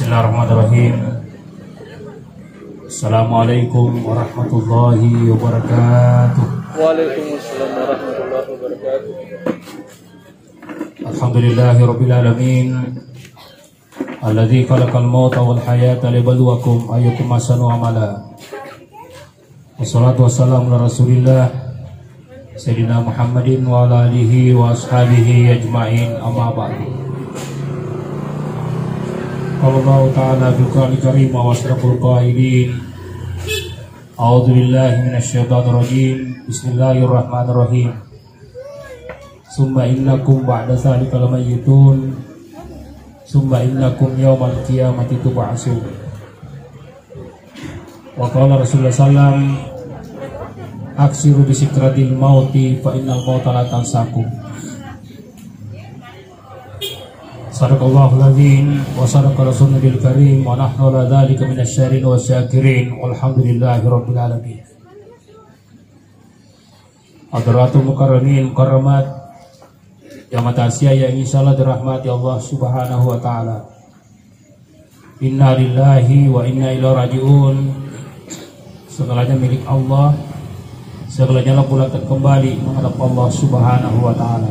Bismillahirrahmanirrahim. Assalamualaikum warahmatullahi wabarakatuh. Waalaikumsalam warahmatullahi wabarakatuh. Alhamdulillahirabbil alamin. Alladzi khalaqal mauta wal hayata liyabluwakum ayyukum ahsanu amala. Wassalatu wassalamu ala Rasulillah Sayyidina Muhammadin wa ala alihi wa ashabihi ajma'in, amma ba'du. Qala Allah ta'ala fil Qur'anil Karim wa asyraful qailin. A'udzu billahi minasy syaithanir rajim. Bismillahirrahmanirrahim. Summa innakum ba'da dzalika lamayyitun. Summa innakum yawmal qiyamati tub'atsun. Wa qala Rasulullah sallam aksiru bisikratil mauti fa innal mauta la tansakum. Sadaqallahul adzim wa sadaqa rasulul karim wa nahnu la dzalika minasy-syakirin wasyakirin walhamdulillahirabbil alamin. Hadratul mukarramin mukarramat jamaah Asia yang insyaallah dirahmati Allah Subhanahu wa taala. Inna lillahi wa inna ilaihi rajiun. Segalanya milik Allah, segalanya pula kembali menghadap Allah Subhanahu wa taala.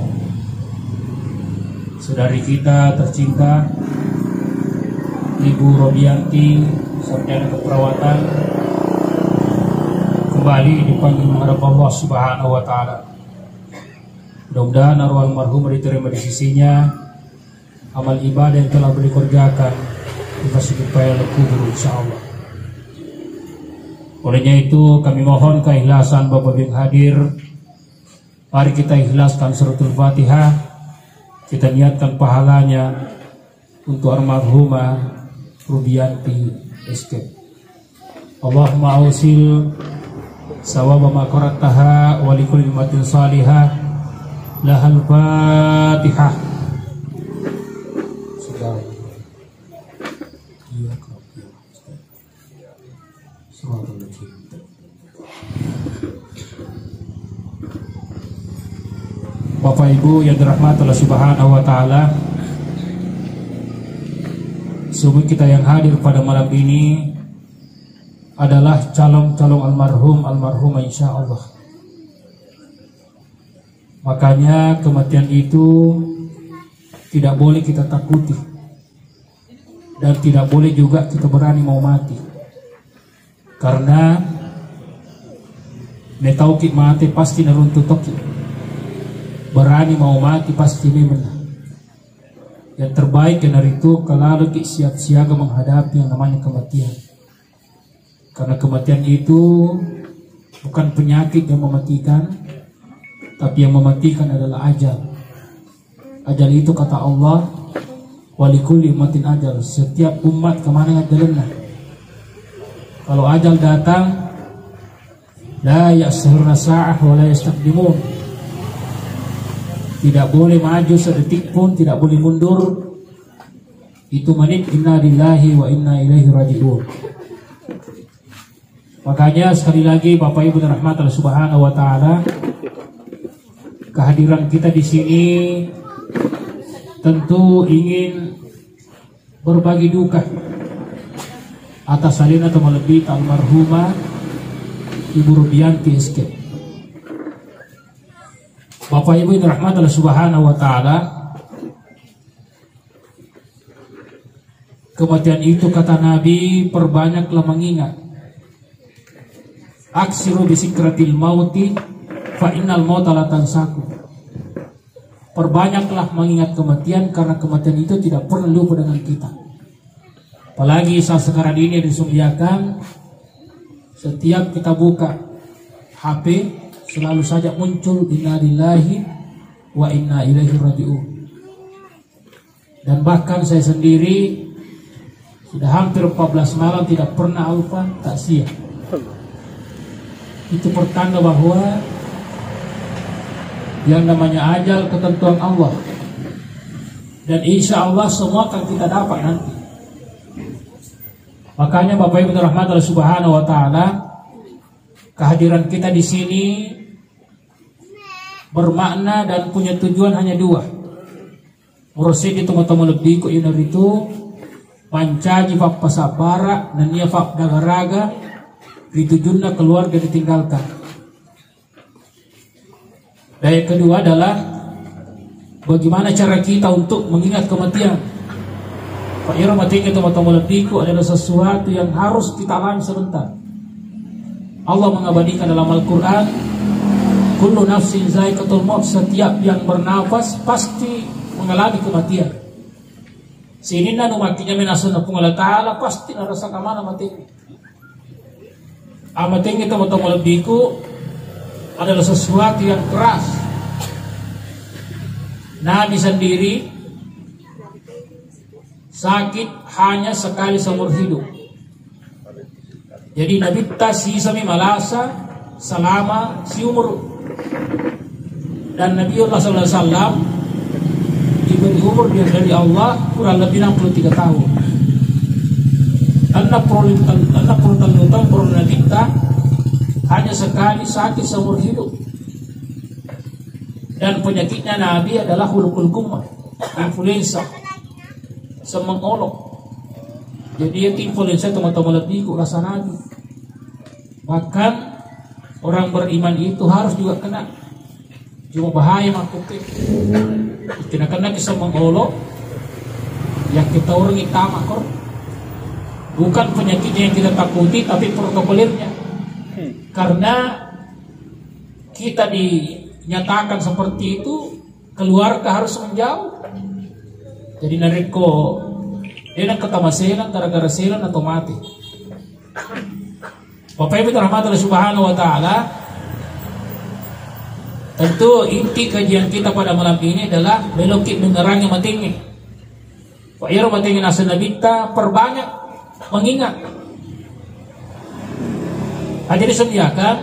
Saudari kita tercinta Ibu Robianti sarjana keperawatan kembali dipanggil menghadap Allah Subhanahu wa taala. Mudah-mudahan arwah almarhum diterima di sisinya, amal ibadah yang telah beliau kerjakan dikasih kepada kubur insyaallah. Olehnya itu kami mohon keikhlasan Bapak yang hadir. Mari kita ikhlaskan suratul Fatihah. Kita niatkan pahalanya untuk almarhumah Rubianti SK. Allahumma ausil sawaba ma qara'taha wa likulli ummatin salihah lahal Fatihah. Bapak Ibu yang dirahmati Allah Subhanahu wa taala, semua kita yang hadir pada malam ini adalah calon-calon almarhumah insyaallah. Makanya kematian itu tidak boleh kita takuti dan tidak boleh juga kita berani mau mati. Karena metauki mati pasti naruntutoki. Berani mau mati pasti memang. Yang terbaik dari itu kalau kita siap siaga menghadapi yang namanya kematian. Karena kematian itu bukan penyakit yang mematikan, tapi yang mematikan adalah ajal. Ajal itu kata Allah, walikulli ummatin ajal. Setiap umat kemana jalannya. Kalau ajal datang, la ya'khiruna sa'ah wa la yastaqdimun. Tidak boleh maju sedetik pun, tidak boleh mundur. Itu menit inna lillahi wa inna ilaihi raji'un. Makanya sekali lagi Bapak Ibu rahmat Allah Subhanahu wa taala, kehadiran kita di sini tentu ingin berbagi duka atas salina atau melebih almarhumah Ibu Rubianti SK. Bapak Ibu yang dirahmati Allah Subhanahu wa taala, kematian itu kata Nabi perbanyaklah mengingat. Aksiru bisikratil mauti fa innal mauta la tansaku. Perbanyaklah mengingat kematian karena kematian itu tidak pernah lupa dengan kita. Apalagi saat sekarang ini disediakan, setiap kita buka HP selalu saja muncul inna lillahi wa inna ilaihi raji'un. Dan bahkan saya sendiri sudah hampir 14 malam tidak pernah alfa taksiyah. Itu pertanda bahwa yang namanya ajal ketentuan Allah. Dan insya Allah semua akan kita dapat nanti. Makanya Bapak Ibu rahmat Allah Subhanahu wa taala, kehadiran kita di sini bermakna dan punya tujuan hanya dua. Mursid itu atau lebih ku itu pancaji fak pasabara dan ia fak dagaraga ditujunna keluarga ditinggalkan. Dan yang kedua adalah bagaimana cara kita untuk mengingat kematian. Pak Ira matinya teman-teman lebihku adalah sesuatu yang harus kita alami sebentar. Allah mengabadikan dalam Al-Quran, kullu nafsin za'iqatul maut, setiap yang bernafas pasti mengalami kematian. Sinina numakinya menasuna pung Allah Ta'ala pasti narasa kamana matinya. Matinya teman-teman lebihku adalah sesuatu yang keras. Nabi sendiri sakit hanya sekali seumur hidup. Jadi Nabi sisa malasa selama umur. Dan Nabi Allah SAW diberi umur dari Allah kurang lebih 63 tahun. Anak perlu Nabi hanya sekali sakit seumur hidup. Dan penyakitnya Nabi adalah hulukul gumma, influenza, semang olok. Jadi itu influenza teman-teman lebih kok rasa Nabi. Bahkan orang beriman itu harus juga kena. Cuma bahaya makuknya. Kena semang olok yang kita orang itama kor. Bukan penyakitnya yang kita takuti, tapi protokolirnya. Karena kita dinyatakan seperti itu, keluarga harus menjauh. Jadi nareko dia nak kata maselan gara-gara selan atau mati. Bapak Ibu rahmatullah subhanahu wa ta'ala, tentu inti kajian kita pada malam ini adalah belokit menerangi matingnya. Pak Iro matingnya nasa nabita perbanyak mengingat. Jadi disediakan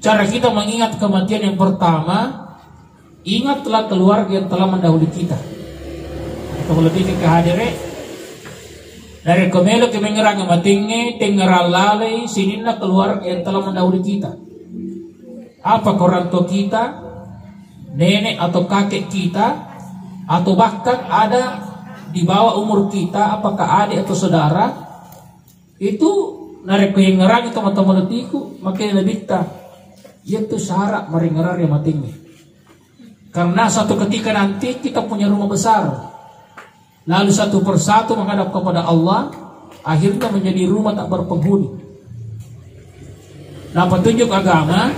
cara kita mengingat kematian yang pertama, ingatlah keluarga yang telah mendahului kita. Atau lebih ke kehadiran dari kemelo ke mengerang matingnya, tengeral lalai sinina keluarga yang telah mendahului kita. Apa orang tua kita, nenek atau kakek kita, atau bahkan ada di bawah umur kita, apakah adik atau saudara, itu narek pengerangi teman-teman letiku, makanya lebih tak, yaitu syarat meringerar yang matingnya. Karena satu ketika nanti kita punya rumah besar, lalu satu persatu menghadap kepada Allah, akhirnya menjadi rumah tak berpenghuni. Nah, petunjuk agama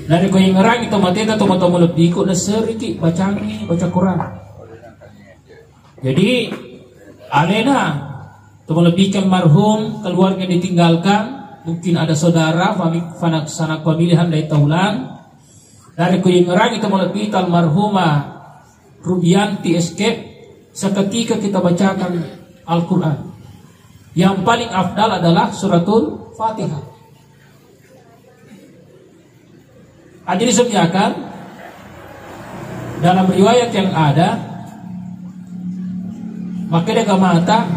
dari pengerangi teman-teman letiku, dan seriki baca Quran. Jadi alena terlebihkan marhum keluarga ditinggalkan, mungkin ada saudara sanak pemilihan dari taulan dari kuyengerang itu melebih almarhumah Rubianti Escape. Seketika kita bacakan Al-Quran. Yang paling afdal adalah suratul Fatihah. Jadi disebutkan dalam riwayat yang ada, maka dia mata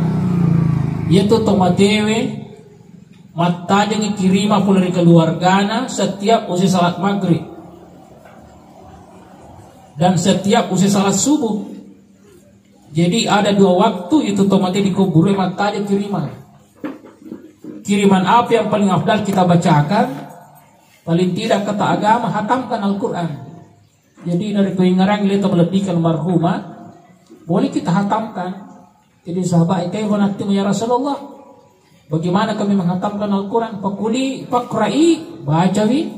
yaitu tomatewe mata yang kirima pula dari keluargana setiap usai salat maghrib dan setiap usai salat subuh. Jadi ada dua waktu itu tomate dikubur mata yang kiriman apa yang paling afdal kita bacakan, paling tidak kata agama hatamkan Al-Quran. Jadi dari pengarang kita melebihkan marhumah boleh kita hatamkan. Jadi sahabat itu nanti ya Rasulullah, bagaimana kami menghatamkan Al-Quran? Pakrai bacawi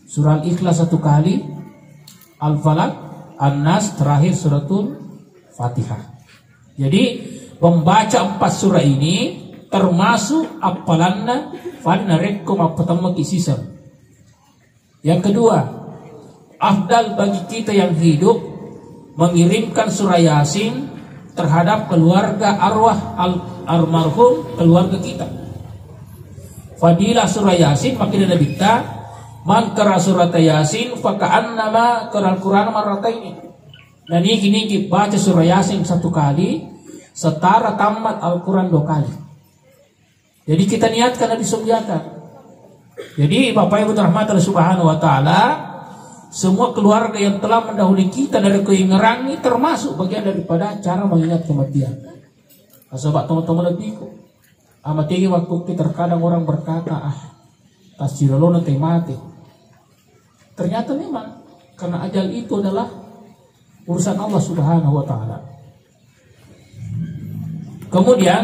surah Al-Ikhlas 1 kali, Al-Falaq, An-Nas, terakhir suratul Fatihah. Jadi membaca 4 surah ini termasuk apalanna fannarekum apatama kisisam. Yang kedua, afdal bagi kita yang hidup mengirimkan surah Yasin terhadap keluarga arwah almarhum keluarga kita. Fadilah surah Yasin makin Nabi kita man qara surat Yasin faka'annama qara Al-Qur'an marrataini. Dan ini baca surah Yasin 1 kali setara tamat Al-Qur'an 2 kali. Jadi kita niatkan dan disubiakan. Jadi Bapak Ibu rahmatullah subhanahu wa ta'ala, semua keluarga yang telah mendahului kita dari keingeran ini termasuk bagian daripada cara mengingat kematian. Sahabat teman-teman lebih amat tinggi waktu terkadang orang berkata tasjirolo nanti mati. Ternyata memang karena ajal itu adalah urusan Allah Subhanahu wa taala. Kemudian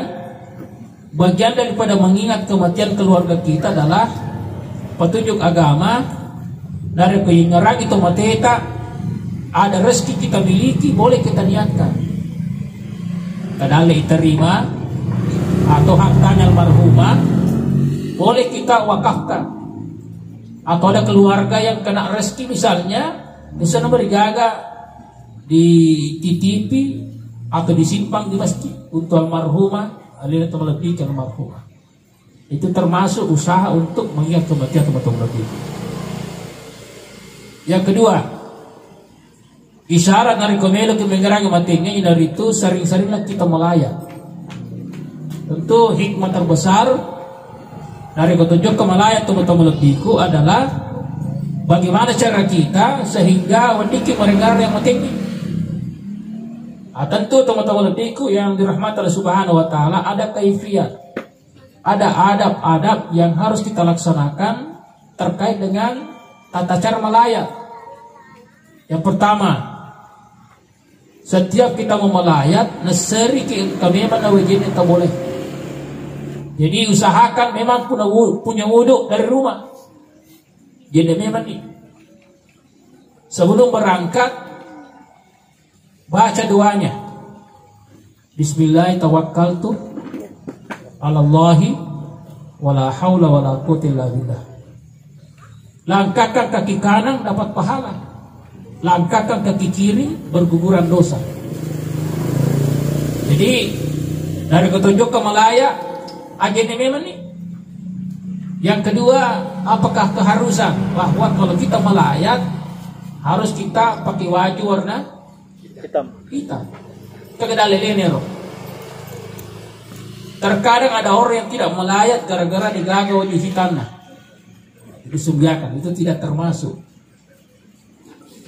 bagian daripada mengingat kematian keluarga kita adalah petunjuk agama dari keingeran itu mateta ada rezeki kita miliki boleh kita niatkan. Kadang diterima atau hartanya almarhumah boleh kita wakafkan. Atau ada keluarga yang kena rezeki misalnya di sana berjaga dititipi atau disimpan di masjid untuk almarhumah alina terlebihkan almarhumah. Itu termasuk usaha untuk mengingat kematian teman-teman lebih. Yang kedua, isyarat dari komelo ke mengerangi matinya dari itu sering-seringlah kita melayat. Tentu hikmah terbesar dari petunjuk kemelayat teman-teman lebihku adalah bagaimana cara kita sehingga wadiki mendengar yang penting. Tentu teman-teman lebihku yang dirahmati Allah Subhanahu wa taala ada kaifiat. Ada adab-adab yang harus kita laksanakan terkait dengan tata cara melayat. Yang pertama, setiap kita mau melayat neseri kami mana wajib kita boleh. Jadi usahakan memang punya wudhu dari rumah. Jadi memang nih sebelum berangkat baca doanya. Bismillah tawakkaltu 'alallahi wala haula wala quwwata illa billah. Langkahkan kaki kanan dapat pahala. Langkahkan kaki kiri berguguran dosa. Jadi dari petunjuk ke Malaya agen memang nih. Yang kedua, apakah keharusan bahwa kalau kita melayat harus kita pakai baju warna hitam. Kegedalenero. Terkadang ada orang yang tidak melayat gara-gara digagau di hitanah. Itu sumbiakan, itu tidak termasuk.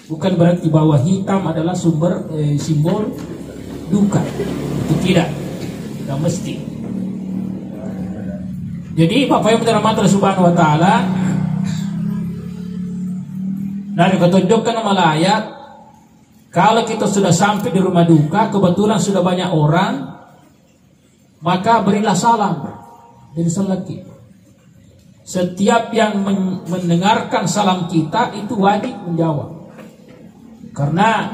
Bukan berarti bahwa hitam adalah simbol duka. Itu tidak mesti. Jadi Bapak yang dirahmati Allah Subhanahu wa taala dari ketunjukan melayat kalau kita sudah sampai di rumah duka kebetulan sudah banyak orang maka berilah salam dari seleki. Setiap yang mendengarkan salam kita itu wajib menjawab. Karena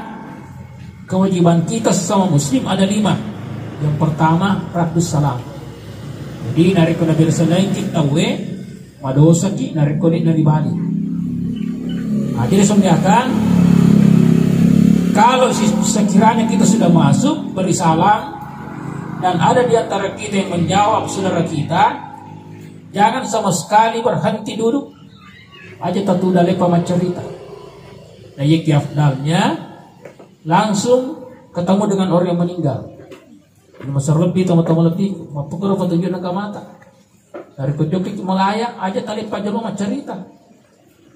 kewajiban kita sesama muslim ada 5. Yang pertama raddus salam. Jadi dari kena berselain kita madosa ki dari kode dari bali. Jadi sebenarnya kalau sekiranya kita sudah masuk beri salam dan ada di antara kita yang menjawab saudara kita, jangan sama sekali berhenti duduk aja tatu dale pamacerita. Nah yeki afdalnya langsung ketemu dengan orang yang meninggal. Ini besar lebih teman-teman lebih mapukul petunjuk naga mata dari petunjuk Malaya aja tali pajero macerita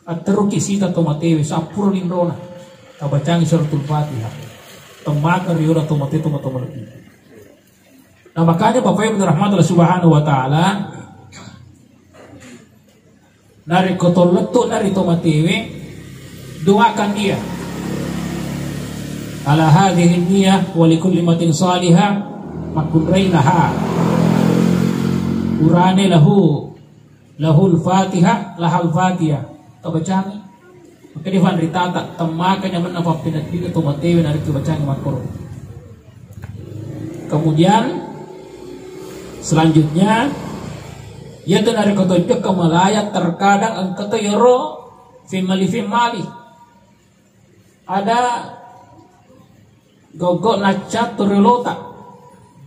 ateruki sita tomatewe sapur lindrona tabacangi suratul Fatihah temaka riura tomate teman-teman lebih. Nah makanya Bapak Ibu rahmat Allah Subhanahu wa taala dari kotol letuk dari tomatewe doakan dia ala hadhihi niyah wa likulli matin salihah makun rainaha urane lahul fatihah lahal fatihah tabacangi maka di vanrita temakannya menapa pinat pinat tomatewe dari tabacangi makor. Kemudian selanjutnya yaitu dari ketujuh kemelayat terkadang angkata yoro fimali ada gogok nacat turelota.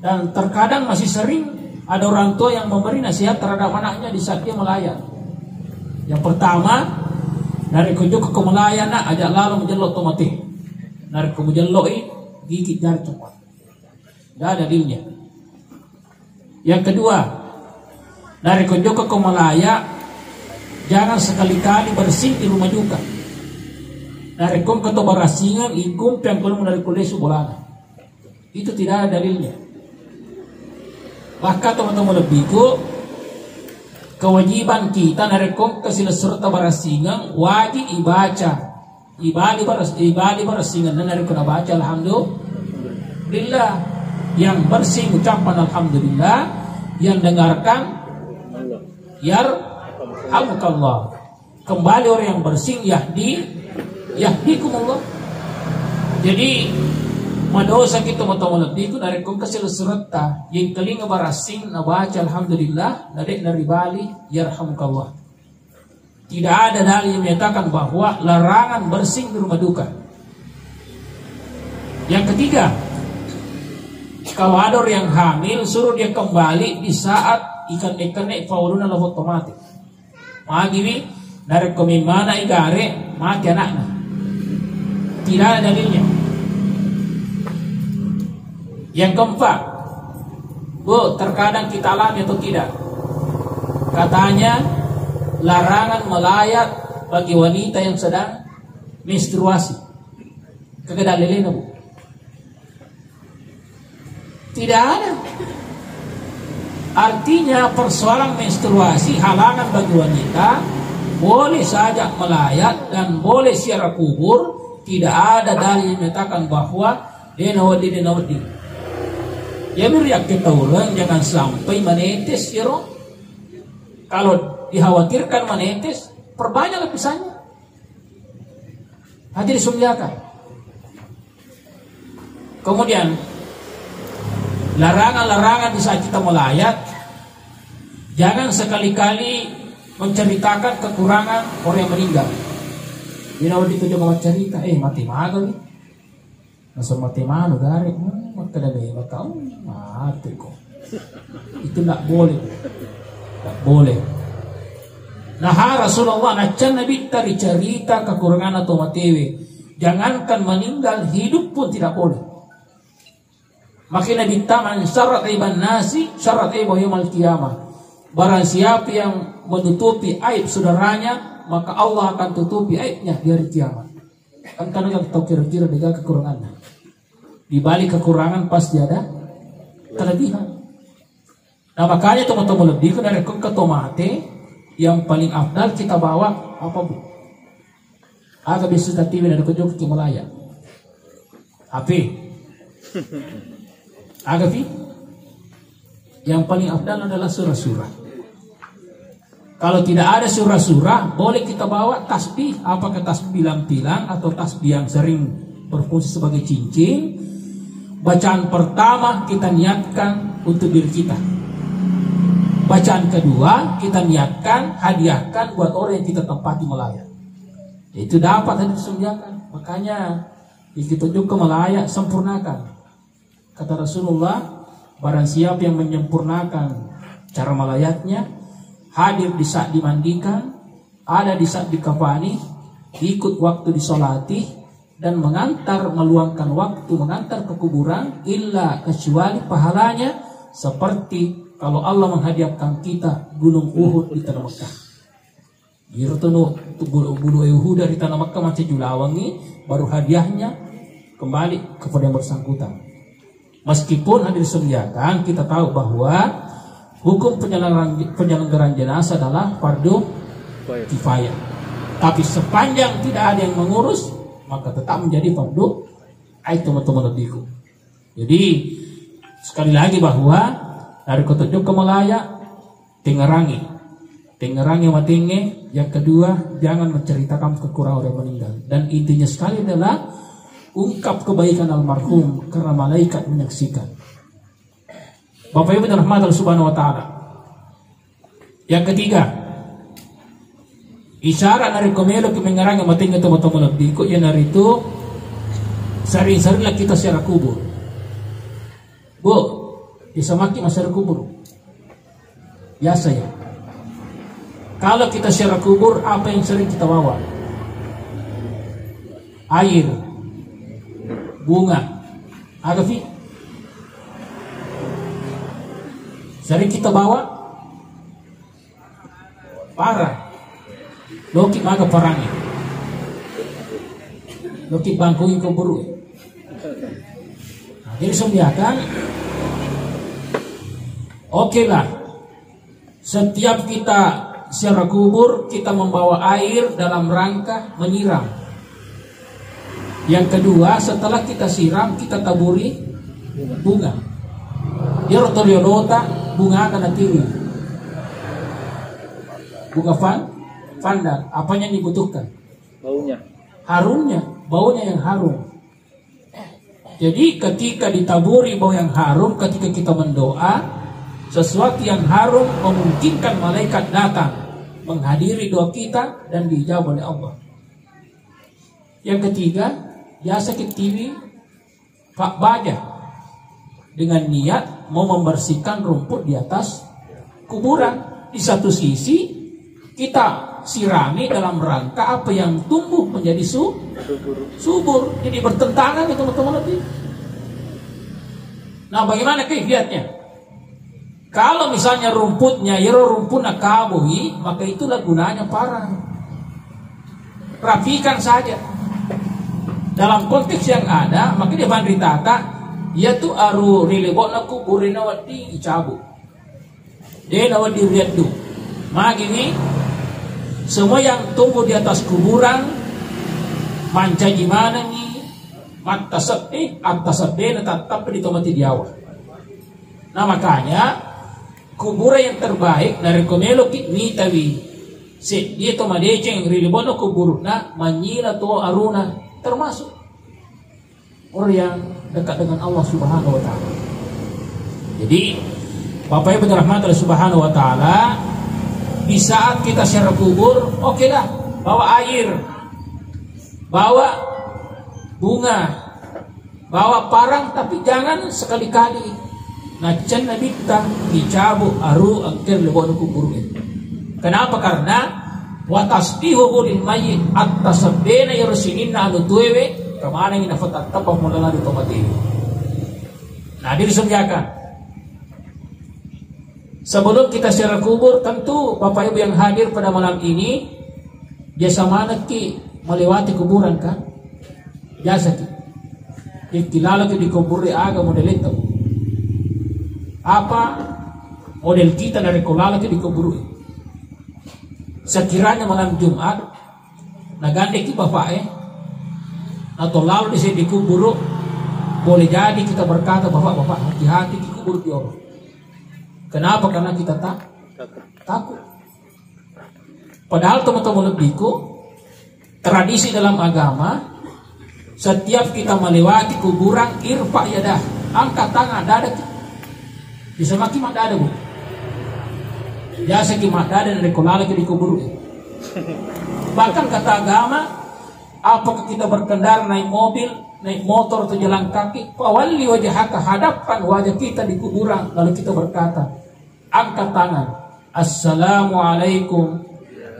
Dan terkadang masih sering ada orang tua yang memberi nasihat terhadap anaknya di saat dia melayat. Yang pertama dari kunjuk ke kemelayan ajak lalu menjelok tomati. Dari kemujelok gigit jari cepat. Tidak ada dalilnya. Yang kedua dari kunjuk ke kemelaya jangan sekali-kali bersin di rumah duka. narekom keto barasingan ikum yang kalau dari kulesu bolana. Itu tidak ada dalilnya. Bahkan teman-teman lebihku kewajiban kita narekom kasila serta barasingan wajib ibaca. Ibali barasingan dan narekom baca alhamdulillah. Yang bersih ucapan alhamdulillah, yang dengarkan yarhamukallah. Kembali orang yang bersih yahdikumullah. Jadi madosa kita matawalat itu dari kong kasih serta yang kelinga barasing na baca alhamdulillah nadek dari bali yarhamukallah. Tidak ada dalil yang menyatakan bahwa larangan bersing di rumah duka. Yang ketiga, kalau ada orang yang hamil suruh dia kembali di saat ikan fauluna lahu otomatis. Magini dari komimana igare mati anaknya. Tidak ada dalilnya. Yang keempat, Bu, terkadang kita alami atau tidak? Katanya larangan melayat bagi wanita yang sedang menstruasi. Kagak dalilnya, Bu. Tidak ada. Artinya persoalan menstruasi halangan bagi wanita, boleh saja melayat dan boleh ziarah kubur. Tidak ada dalil yang menyatakan bahwa denawadi. Ya meriak kita ulang jangan sampai menetes ya roh. Kalau dikhawatirkan menetes, perbanyak lapisannya. Hadir sumliakan. Kemudian larangan-larangan di saat kita melayat, jangan sekali-kali menceritakan kekurangan orang yang meninggal. Dinawadi itu juga cerita, mati magal nih. Langsung mati malu gari, maka dah beba tahu mati kok. Itu tidak boleh, tidak boleh. Nah Rasulullah nacan Nabi tadi cerita kekurangan atau matiwe. Jangankan meninggal, hidup pun tidak boleh. Maka Nabi taman syarat iban nasi syarat ibu yaumil qiyamah. Barang siapa yang menutupi aib saudaranya, maka Allah akan tutupi aibnya di hari kiamat. Kan karena yang tahu kira-kira dengan kekurangannya. Di balik kekurangan pasti ada kelebihan. Nah makanya teman-teman lebih dari ketomate yang paling afdal kita bawa apa Bu? Agak bisa tadi dari kejauh ke Malaya. HP. Agak yang paling afdal adalah surah-surah. Kalau tidak ada surah-surah, boleh kita bawa tasbih, apakah tasbih bilang-bilang atau tasbih yang sering berfungsi sebagai cincin. Bacaan pertama kita niatkan untuk diri kita. Bacaan kedua kita niatkan, hadiahkan buat orang yang kita tempati melayat. Itu dapat hadis disediakan. Makanya kita juga melayat sempurnakan. Kata Rasulullah, barang siapa yang menyempurnakan cara melayatnya, hadir di saat dimandikan, ada di saat dikafani, ikut waktu disolati, dan mengantar meluangkan waktu mengantar ke kuburan, illa kecuali pahalanya seperti kalau Allah menghadiahkan kita gunung Uhud di tanah Mekah. Girtono gunung Uhud dari tanah Mekah macam julawangi, baru hadiahnya kembali kepada yang bersangkutan. Meskipun hadir sediakan, kita tahu bahwa hukum penyelenggaraan jenazah adalah fardu kifayah. Tapi sepanjang tidak ada yang mengurus, maka tetap menjadi fardu ain teman-teman lebihku. Jadi sekali lagi bahwa dari ketujuh ke Malaya Tengerangi matinge. Yang kedua, jangan menceritakan kekurangan orang meninggal. Dan intinya sekali adalah ungkap kebaikan almarhum karena malaikat menyaksikan. Bapak Ibu dirahmati Allah Subhanahu wa taala. Yang ketiga, isyarat dari komelo kemengarang yang mating itu teman-teman ikut yang dari itu sering-seringlah kita secara kubur. Bu, bisa maki masyarakat kubur. Biasa ya. Kalau kita secara kubur, apa yang sering kita bawa? Air, bunga, agafi. Sering kita bawa parah. Loki maga parangnya. Loki bangkui kubur. Nah, jadi sumbiakan. Oke lah. Setiap kita secara kubur kita membawa air dalam rangka menyiram. Yang kedua, setelah kita siram kita taburi bunga. Dia rotoliodota bunga akan natiri. Bunga pandan. Apanya yang dibutuhkan? Baunya. Harumnya, baunya yang harum. Jadi ketika ditaburi bau yang harum, ketika kita mendoa, sesuatu yang harum memungkinkan malaikat datang menghadiri doa kita dan dijawab oleh Allah. Yang ketiga, biasa ketiwi Pak Baja dengan niat mau membersihkan rumput di atas kuburan. Di satu sisi kita sirami dalam rangka apa yang tumbuh menjadi subur. Jadi bertentangan ya teman-teman lebih. Nah, bagaimana kaifiatnya? Kalau misalnya rumputnya rumputnya kabuhi, maka itulah gunanya parang. Rapikan saja. Dalam konteks yang ada, maka dia bandri tata, dia tuh aru rilebona kuburin awadi cabut. Dia nawadi riadu. Maka gini, semua yang tumbuh di atas kuburan, manca gimana nih, mata sepi, atas sepi, tetap di tomati diawa. Nah makanya kuburan yang terbaik dari komelo mitawi si dia to madeceng rilibono kuburna manyila to aruna termasuk orang yang dekat dengan Allah Subhanahu wa taala. Jadi Bapak Ibu dirahmati Allah Subhanahu wa taala, di saat kita secara kubur, oke dah, bawa air, bawa bunga, bawa parang, tapi jangan sekali-kali nacan nabi kita dicabut aru akhir lebon kubur itu. Kenapa? Karena watasbihu lil mayyit at-tasabbena yursinina anu tuwe kemana ina fatat tapa mulala di tomati. Nah, disediakan. Sebelum kita secara kubur, tentu Bapak Ibu yang hadir pada malam ini biasa mana ki melewati kuburan kan? Biasa ki. Ikilala ki di kubur aga model itu. Apa model kita dari kolala ke dikubur. Sekiranya malam Jumat nagande ki bapak atau lalu di sini dikubur, boleh jadi kita berkata bapak hati-hati dikubur di Allah. Kenapa? Karena kita takut. Padahal teman-teman lebihku tradisi dalam agama, setiap kita melewati kuburan irfa yadah, angkat tangan dada kita. Bisa maki mak dada bu. Biasa ki mak dada dari kolala ke dikubur. Bahkan kata agama, apakah kita berkendara naik mobil, naik motor atau jalan kaki, fawalli wajhaka, hadapkan wajah kita di kuburan, lalu kita berkata, angkat tangan, assalamualaikum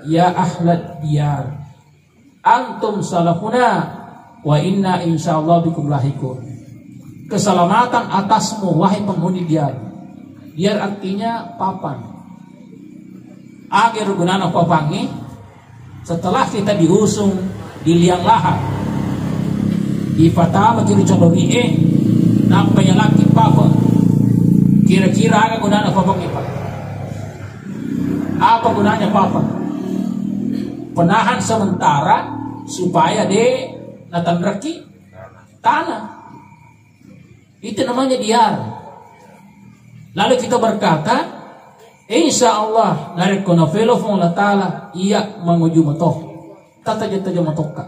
ya ahlad diyar, antum salafuna wa inna insyaallah bikum lahikun. Keselamatan atasmu wahai penghuni diyar. Diyar artinya papan. Akhir gunana papangi, setelah kita diusung di liang lahat, di fatama kiri condori nampaknya laki papa. Kira-kira agak gunanya papangi pak. Apa gunanya papan? Penahan sementara supaya de natan reki tanah. Itu namanya diyar. Lalu kita berkata, insya Allah dari konofelo Allah Taala ia menguju matoh, tata jatuh matoka.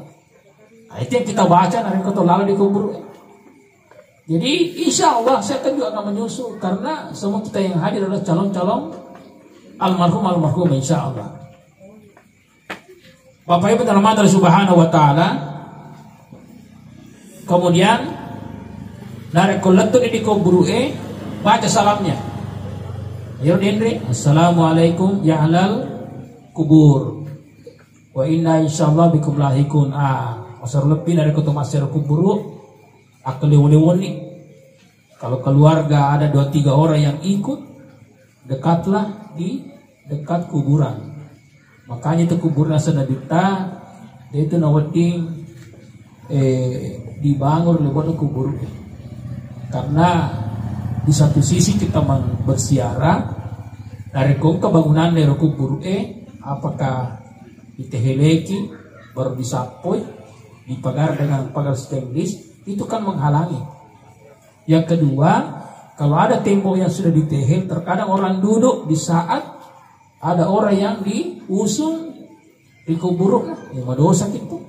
Nah, itu yang kita baca dari koto lalu dikubur. Jadi insya Allah saya kan juga akan menyusul karena semua kita yang hadir adalah calon-calon almarhum insya Allah. Bapak Ibu dirahmati Allah Subhanahu wa taala. Kemudian dari koletu dikubur baca salamnya. Ayo Dendri, assalamualaikum ya halal kubur. Wa inna insyaallah bikum lahikun. Masar lebih dari kota masar kubur. Aku lewon nih. Kalau keluarga ada 2-3 orang yang ikut, dekatlah di dekat kuburan. Makanya itu kuburan senadita, dia itu nawading dibangun oleh kubur. Karena di satu sisi kita bersiara dari kebangunan dari kubur apakah diteheleki baru disapoi dipagar dengan pagar stainless, itu kan menghalangi. Yang kedua, kalau ada tembok yang sudah ditehel, terkadang orang duduk di saat ada orang yang diusung di kubur, yang dosa itu.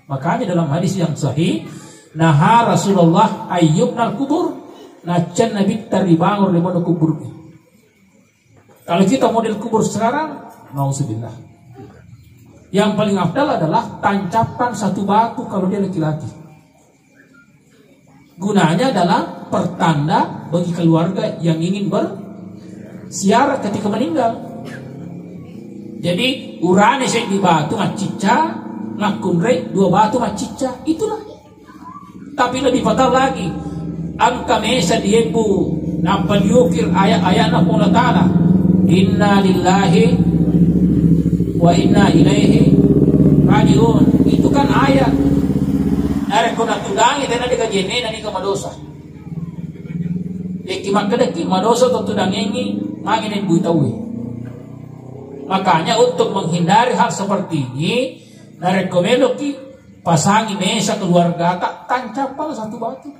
Makanya dalam hadis yang sahih, naha Rasulullah ayyubnal kubur, nacan Nabi terdibangun di mana kubur. Kalau kita model kubur sekarang, nauzubillah, yang paling afdal adalah tancapan satu batu kalau dia laki-laki. Gunanya adalah pertanda bagi keluarga yang ingin bersiarat ketika meninggal. Jadi urane saya di batu macica, ngakunre dua batu macica, itulah. Tapi lebih fatal lagi, angka mesa diebu nampak diukir ayat-ayat Allah Ta'ala, inna lillahi wa inna ilaihi rajiun. Itu kan ayat. Are ko natudangi tena di kajene na ni kamadosa. Eki makadaki madosa to tudangengi manginen buitawi. Makanya untuk menghindari hal seperti ini, narekomendo ki pasangi mesa keluarga tak tancapal satu batu.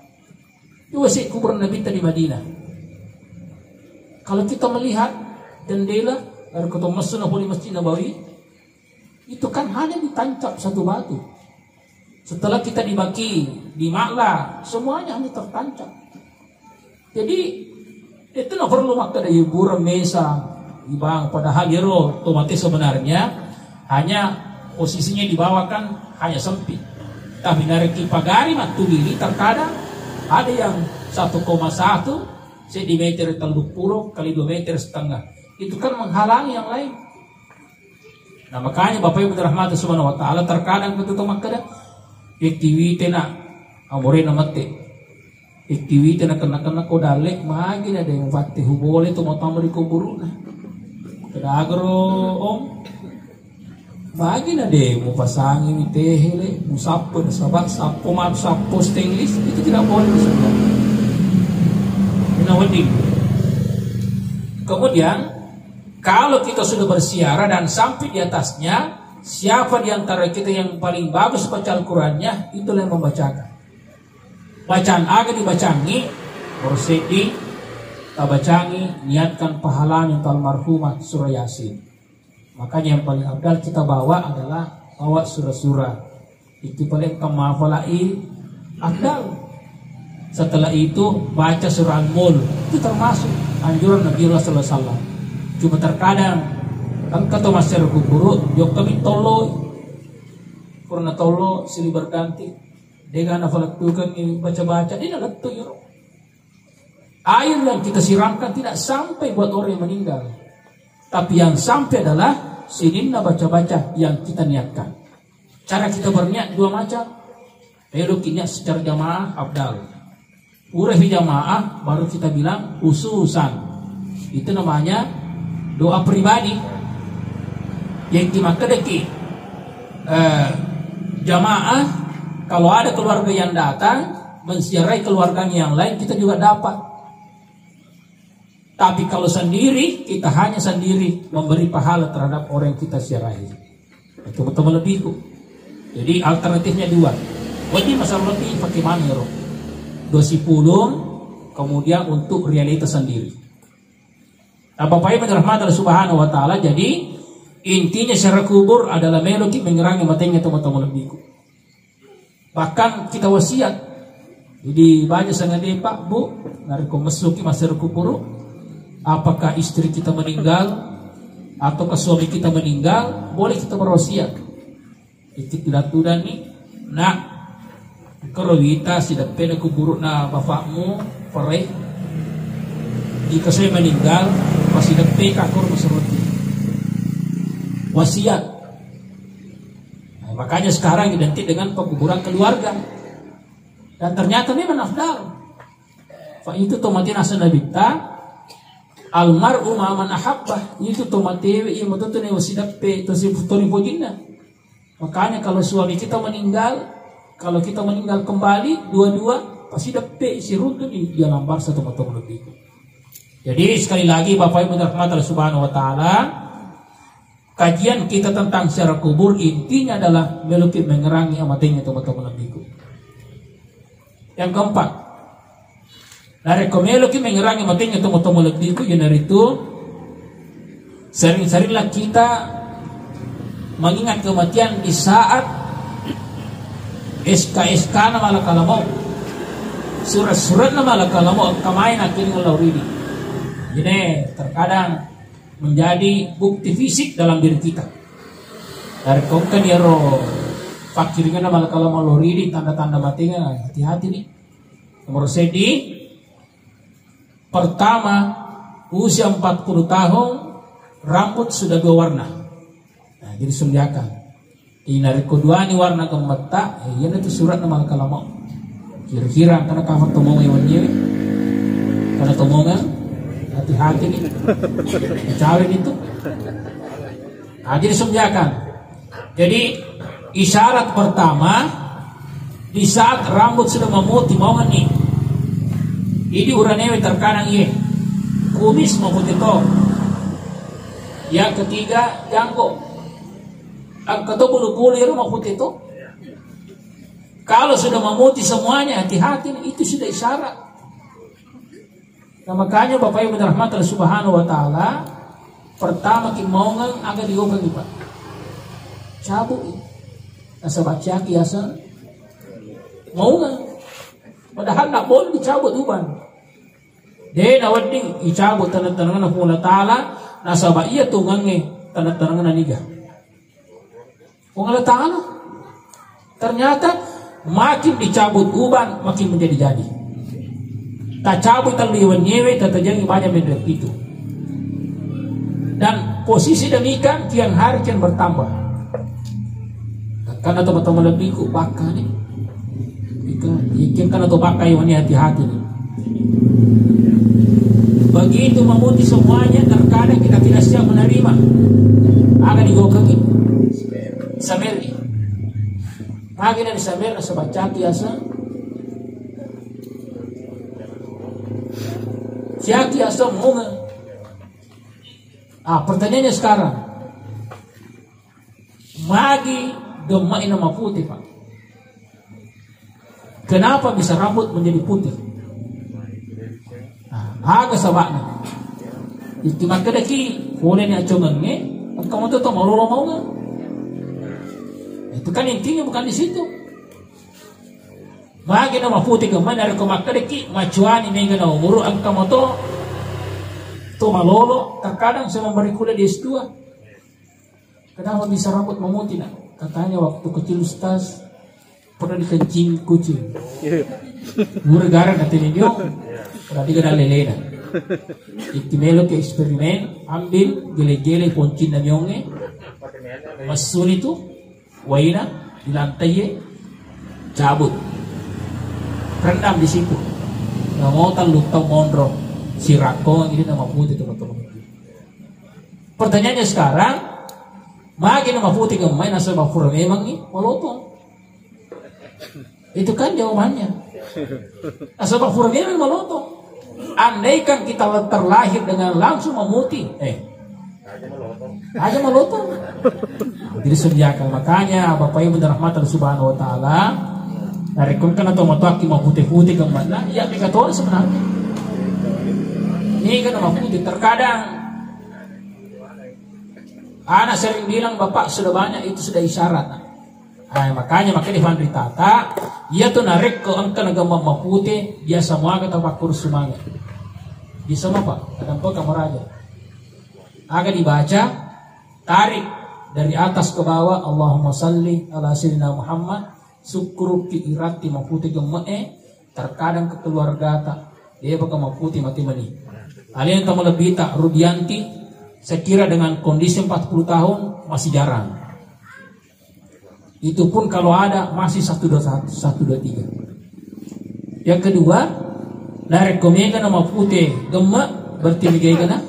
Itu si kubur Nabi di Madinah. Kalau kita melihat jendela dari kota Masjid Nabawi, itu kan hanya ditancap satu batu. Setelah kita dibagi di makla, semuanya hanya tertancap. Jadi itu nggak perlu makna dari hiburan mesa, ibang padahal hero otomatis sebenarnya hanya posisinya dibawakan hanya sempit. Tapi dari kipagari matulili terkadang ada yang 1,1 cm teluk puluh kali 2,5 meter. Itu kan menghalangi yang lain. Nah makanya Bapak Ibu dirahmati Subhanahu wa taala, terkadang ketutup makada activity na amore na mate. Activity na kena ko dalek magi na de fatti hubole to motamri ko buru na. Kadagro om magi na de mo pasangi ni tehele musappo na sabat sappo mar sappo stainless, itu tidak boleh sebenarnya. Ini. Kemudian kalau kita sudah bersiara dan sampai di atasnya, siapa di antara kita yang paling bagus baca Al-Qurannya, itulah yang membacakan. Bacaan agak dibacangi, bersedi, tabacangi, niatkan pahalanya untuk almarhumah surah Yasin. Makanya yang paling abdal kita bawa adalah bawa surah-surah. Itu paling kemafalai abdal. Setelah itu baca surah Al-Mulk, itu termasuk anjuran Nabi Sallallahu Alaihi Wasallam. Cuma terkadang kan kata masyarakat kubur, jok kami tolo, karena tolo silih berganti, dengan hafal tukan baca-baca, ini adalah tuyur. Air yang kita siramkan tidak sampai buat orang yang meninggal, tapi yang sampai adalah sininna baca-baca yang kita niatkan. Cara kita berniat dua macam, niat secara jamaah abdal. Ureh jamaah baru kita bilang khususan, itu namanya doa pribadi. Yang dimaksudkan jamaah, kalau ada keluarga yang datang mensiarai keluarganya yang lain, kita juga dapat. Tapi kalau sendiri, kita hanya sendiri memberi pahala terhadap orang yang kita siarai. Itu betul lebih. Jadi alternatifnya dua. Wajib masalah lebih pakai mana dosi pulung, kemudian untuk realitas sendiri. Nah, Bapak Ibu dirahmati Allah Subhanahu wa taala, jadi intinya secara kubur adalah meloki mengerangi matanya teman-teman lebihku. Bahkan kita wasiat. Jadi banyak sangat Pak Bu, nariko masuki masuk kubur. Apakah istri kita meninggal atau suami kita meninggal, boleh kita berwasiat. Itu tidak tudan nih. Nah, kalau kita tidak pernah kubur na bapakmu, pare. Jika saya meninggal, masih depe kakor maseroti. Wasiat. Nah, makanya sekarang identik dengan pekuburan keluarga. Dan ternyata memang afdal. Fa itu tomatin asana bita almar'u man ahabbah, itu tomatewe yang mututune wasidape to si futori pojina. Makanya kalau suami kita meninggal, Kalau kita meninggal kembali dua-dua pasti dapat isi runtuh di dalam bar satu motor lebih. Jadi sekali lagi Bapak Ibu dirahmati Allah Subhanahu wa taala, kajian kita tentang sejarah kubur intinya adalah meluki mengerangi amatinya teman-teman lebih. Yang keempat, dari meluki mengerangi amatinya teman-teman lebih yang dari itu sering-seringlah kita mengingat kematian di saat SK nama kalau mau surat-surat nama kalau mau kamain akhirnya lauridi. Ini terkadang menjadi bukti fisik dalam diri kita. Dari kongkan ya roh fakirnya nama kalau mau lauridi tanda-tanda matinya, hati-hati nih. Nomor sedi pertama usia 40 tahun rambut sudah 2 warna. Nah, jadi sumbiakan. Ini kedua ini warna kemeta, ya itu surat nama kalau mau. Kira-kira karena kamu tomong yang ini, karena tomongan, hati-hati nih, cawin itu. Nah, jadi sumbiakan. Jadi isyarat pertama di saat rambut sudah memutih mau nih, ini uranewe terkadang ye, kumis memutih to. Yang ketiga jangkau. Ang ketua bulu-bulu itu memutih itu. Kalau sudah memutih semuanya, hati-hati, itu sudah isyarat. Nah, makanya Bapak Ibu dirahmati Allah Subhanahu wa taala, pertama kita mau agak diobati Pak. Cabut. Asa baca kiasa. Mau nggak? Padahal nak boleh dicabut uban. Dia nawading icabut tanah-tanah Allah taala, nasaba iya tungange tanah-tanah niga. Allah Ta'ala ternyata makin dicabut uban makin menjadi jadi. Tak cabut terliwan nyewe terjadi banyak benda itu. Dan posisi demikian kian hari kian bertambah. Karena teman-teman lebih ku baka nih. Ikan karena tu baka yang hati-hati nih. Begitu memutih semuanya terkadang kita tidak siap menerima. Akan digokangi. Sameri, pagi dari Sameri sebaca kiasa, siapa kiasa munga. Pertanyaannya sekarang, magi gemai nama putih Pak. Kenapa bisa rambut menjadi putih? Agak sabaknya. Istimak kedaki, boleh ni acungannya, kamu tu mau lolo mau nggak? Itu kan intinya bukan di situ. Bagi nama putih kemana dari kemakadeki macuani mega na umur angka moto to malolo terkadang saya memberi kuliah di S2. Kenapa bisa rambut memutih nak? Katanya waktu kecil Ustaz pernah dikencing kucing. Murah gara katanya dia. Berarti kena lelena. Ikimelo ke eksperimen ambil gele-gele poncin na nyonge masun itu waina di lantai cabut rendam di situ nggak mau lutang mondro sirako ini nama putih teman-teman. Pertanyaannya sekarang makin nama putih kemain asal bafur memang nih malotong itu kan jawabannya asal bafur memang malotong. Andaikan kita terlahir dengan langsung memutih aja melotong. Jadi sediakan makanya Bapak Ibu dirahmati Allah Subhanahu wa taala dari kan atau mataki mau putih-putih kemana ya dikatakan sebenarnya ini kan mau putih terkadang anak sering bilang Bapak sudah banyak itu sudah isyarat. Makanya di Tata ia tuh narik ke angka agama mau putih dia semua kata Pak kursus semuanya di semua Pak kadang Pak kamar aja agak dibaca tarik dari atas ke bawah Allahumma salli ala sayyidina Muhammad sukru ki irati maputi gemae terkadang ke keluarga tak dia bakal maputi mati mani kalian tamu lebih tak Rudianti saya kira dengan kondisi 40 tahun masih jarang itu pun kalau ada masih 121 123. Yang kedua dari komega nama putih gemak berarti megana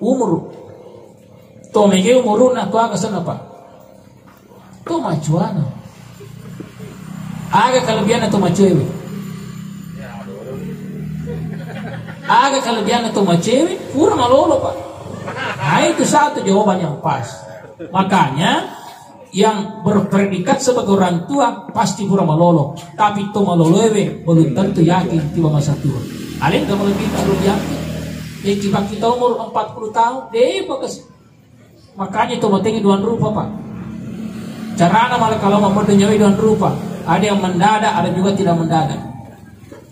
umur to mege umur na to aga sana pa to machuana Aga kelebihan atau cewek. Aga kelebihan atau cewek, kurang malolo Pak. Nah itu satu jawaban yang pas. Makanya yang berpredikat sebagai orang tua pasti kurang malolo. Tapi itu malolo belum tentu yakin tiba masa tua. Kalian gak lebih belum yakin. Tiba kita umur 40 tahun, bagus. Makanya itu matengi dua rupa Pak. Caranya malah kalau mau nyawai dua rupa. Ada yang mendadak, ada juga tidak mendadak.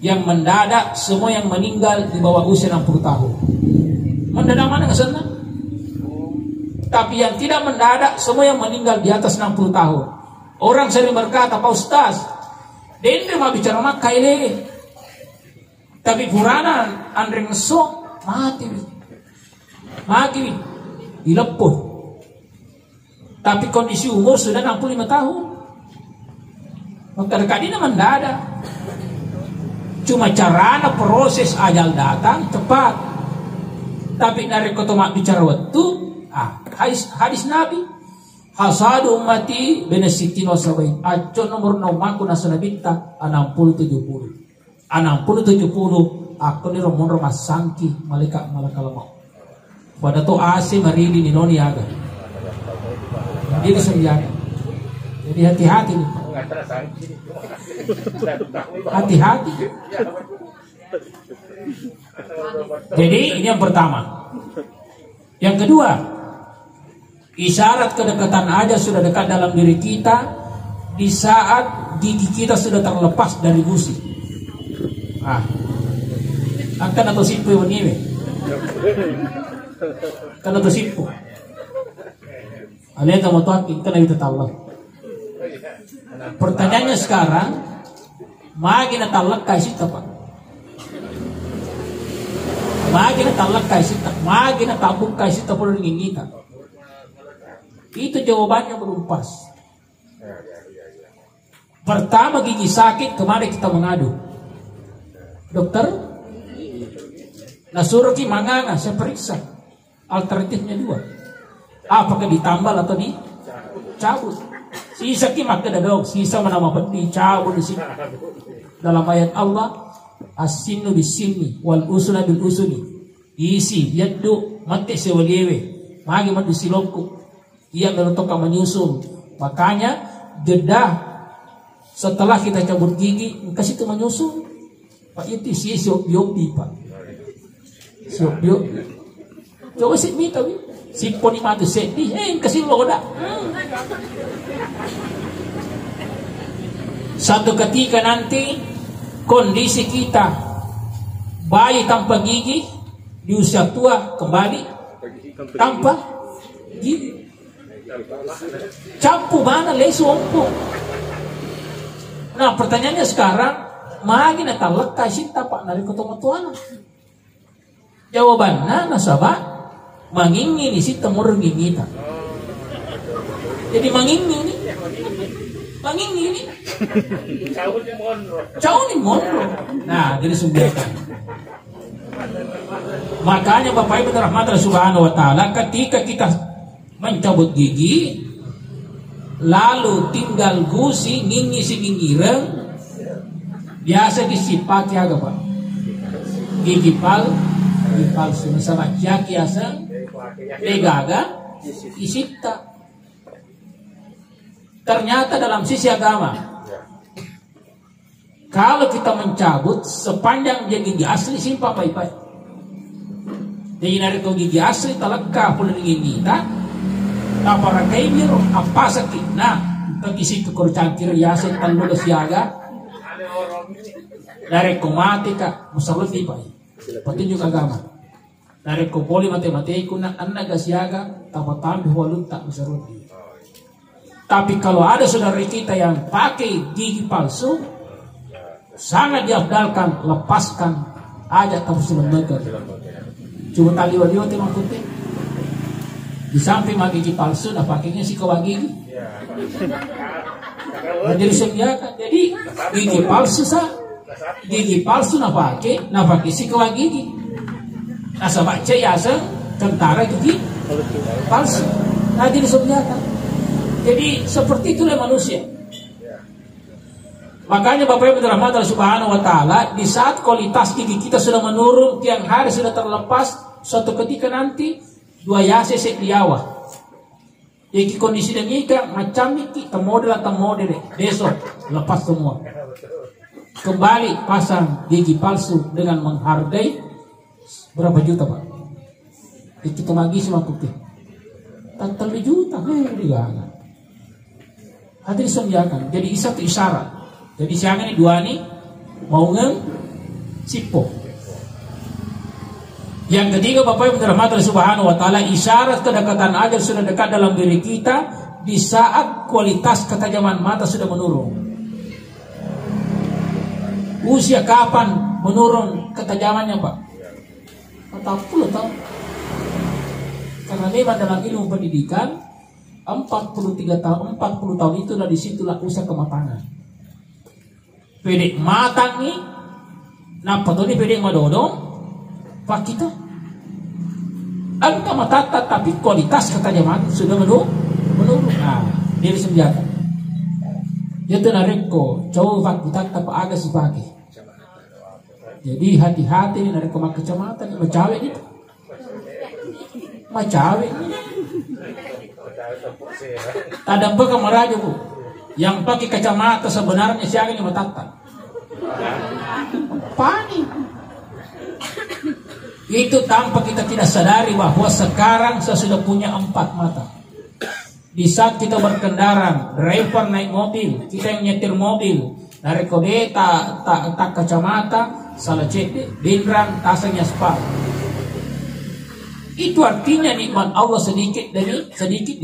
Yang mendadak semua yang meninggal di bawah usia 60 tahun. Mendadak mana ke sana? Tapi yang tidak mendadak semua yang meninggal di atas 60 tahun. Orang sering berkata, Pak Ustaz, dendri mau bicara makai lagi. Tapi purana Andre ngesong mati. Mati dileput. Tapi kondisi umur sudah 65 tahun. Maka dekatnya mendadak. Cuma carana proses ajal datang cepat. Tapi dari kotomak bicara waktu, hadis Nabi, hasadu ummati benesitin wasabain. Aco nomor nomaku nasanabita 60-70. 60-70 aku ni romon rumah sangki malika malakalamau. Pada to AC marili ni noni aga. Dia sembilan. Jadi hati-hati nih. Hati-hati. Jadi ini yang pertama. Yang kedua, isyarat kedekatan aja sudah dekat dalam diri kita di saat gigi kita sudah terlepas dari gusi. Akan atau sipu yang ini, kan atau sipu. Alih kamu tuh kita nabi tetallak. Pertanyaannya sekarang, magi na talak kasih apa? Magi na talak kasih tak, magi na tabuk kasih tak perlu ngingita. Itu jawabannya belum pas. Pertama gigi sakit, kemarin kita mengadu. Dokter, nasuruh ki manganga, saya periksa. Alternatifnya dua. Apakah ditambal atau dicabut? Sisa ki maka dong, sisa mana dicabut di sini. Dalam ayat Allah, as-sinnu bis-sinni wal usuna bil usuni. Isi yaddu mati sewalewe. Magi mati silopku. Ia menutup menyusul. Makanya jeda setelah kita cabut gigi, kasih itu menyusul. Pak itu si siop-yopi Pak. Siop-yopi. Coba sih minta si poni mati sedih, kasih loda. Satu ketika nanti kondisi kita bayi tanpa gigi di usia tua kembali tanpa gigi. Campu mana lesu ompong. Nah pertanyaannya sekarang, magi na talak kasih tapak dari ketemu tuan. Jawabannya nasabah mangingin isi temur gingita. Jadi mangingin ini, mangingin ini. Jauh ni monro. Nah jadi sumberkan. Makanya Bapak Ibu rahmat Subhanahu Wa Taala, ketika kita mencabut gigi, lalu tinggal gusi ngingisi gingireng, biasa disipaki agak Pak. Gigi palsu sama jaki asal legaga isita. Ternyata dalam sisi agama, kalau kita mencabut sepanjang dia gigi asli simpan baik-baik. Jadi dari gigi asli talakka pun gigi kita, apa rakai biru apa sakit. Nah, kisi kekur cangkir yasin tanpa siaga. Dari komati kak masalah di pak. Petunjuk agama. Dari kopoli matematik kuna anak siaga tanpa tambah walun tak masalah. Tapi kalau ada saudara kita yang pakai gigi palsu, sangat diabdalkan lepaskan aja tanpa lembaga. Coba tali wadiwa tema kunti. Di samping gigi palsu, nah pakainya si kawa gigi. Nah, jadi senjata. Jadi gigi palsu gigi palsu nah pakai si kawa gigi. Nah sebaca ya tentara gigi palsu. Nah jadi senjata. Jadi seperti itulah manusia. Makanya Bapak Ibu dirahmati Allah Subhanahu wa taala, di saat kualitas gigi kita sudah menurun, tiang hari sudah terlepas, suatu ketika nanti dua yase sekliawa. Iki kondisi demikian macam iki model atau model besok lepas semua. Kembali pasang gigi palsu dengan menghargai berapa juta Pak? Iki temagi semua putih. Tak juta, digana. Hati disonjakan. Jadi satu isyarat. Jadi siang ini dua nih mau sipo. Yang ketiga Bapak Ibu dirahmati Allah Subhanahu wa taala, isyarat kedekatan ajal sudah dekat dalam diri kita di saat kualitas ketajaman mata sudah menurun. Usia kapan menurun ketajamannya Pak? 40 tahun. Karena memang dalam ilmu pendidikan 43 tahun, 40 tahun itu dari situlah usia kematangan. Pedek matang nih, napa tuh nih pedek madodong, Pak kita. Angka matata tapi kualitas ketajaman sudah menurun. Nah, diri senjata. Itu nareko, coba kita tak agak sebagai. Jadi hati-hati nih nareko mak kecamatan, macawe itu. Macawe. Ada apa meraja Bu? Yang pakai kacamata sebenarnya siapa yang matata? Panik. Itu tanpa kita tidak sadari bahwa sekarang saya sudah punya 4 mata. Di saat kita berkendara, driver naik mobil, kita yang nyetir mobil, dari kode tak kacamata, salah cek, benderang, tasanya spal. Itu artinya nikmat Allah sedikit demi sedikit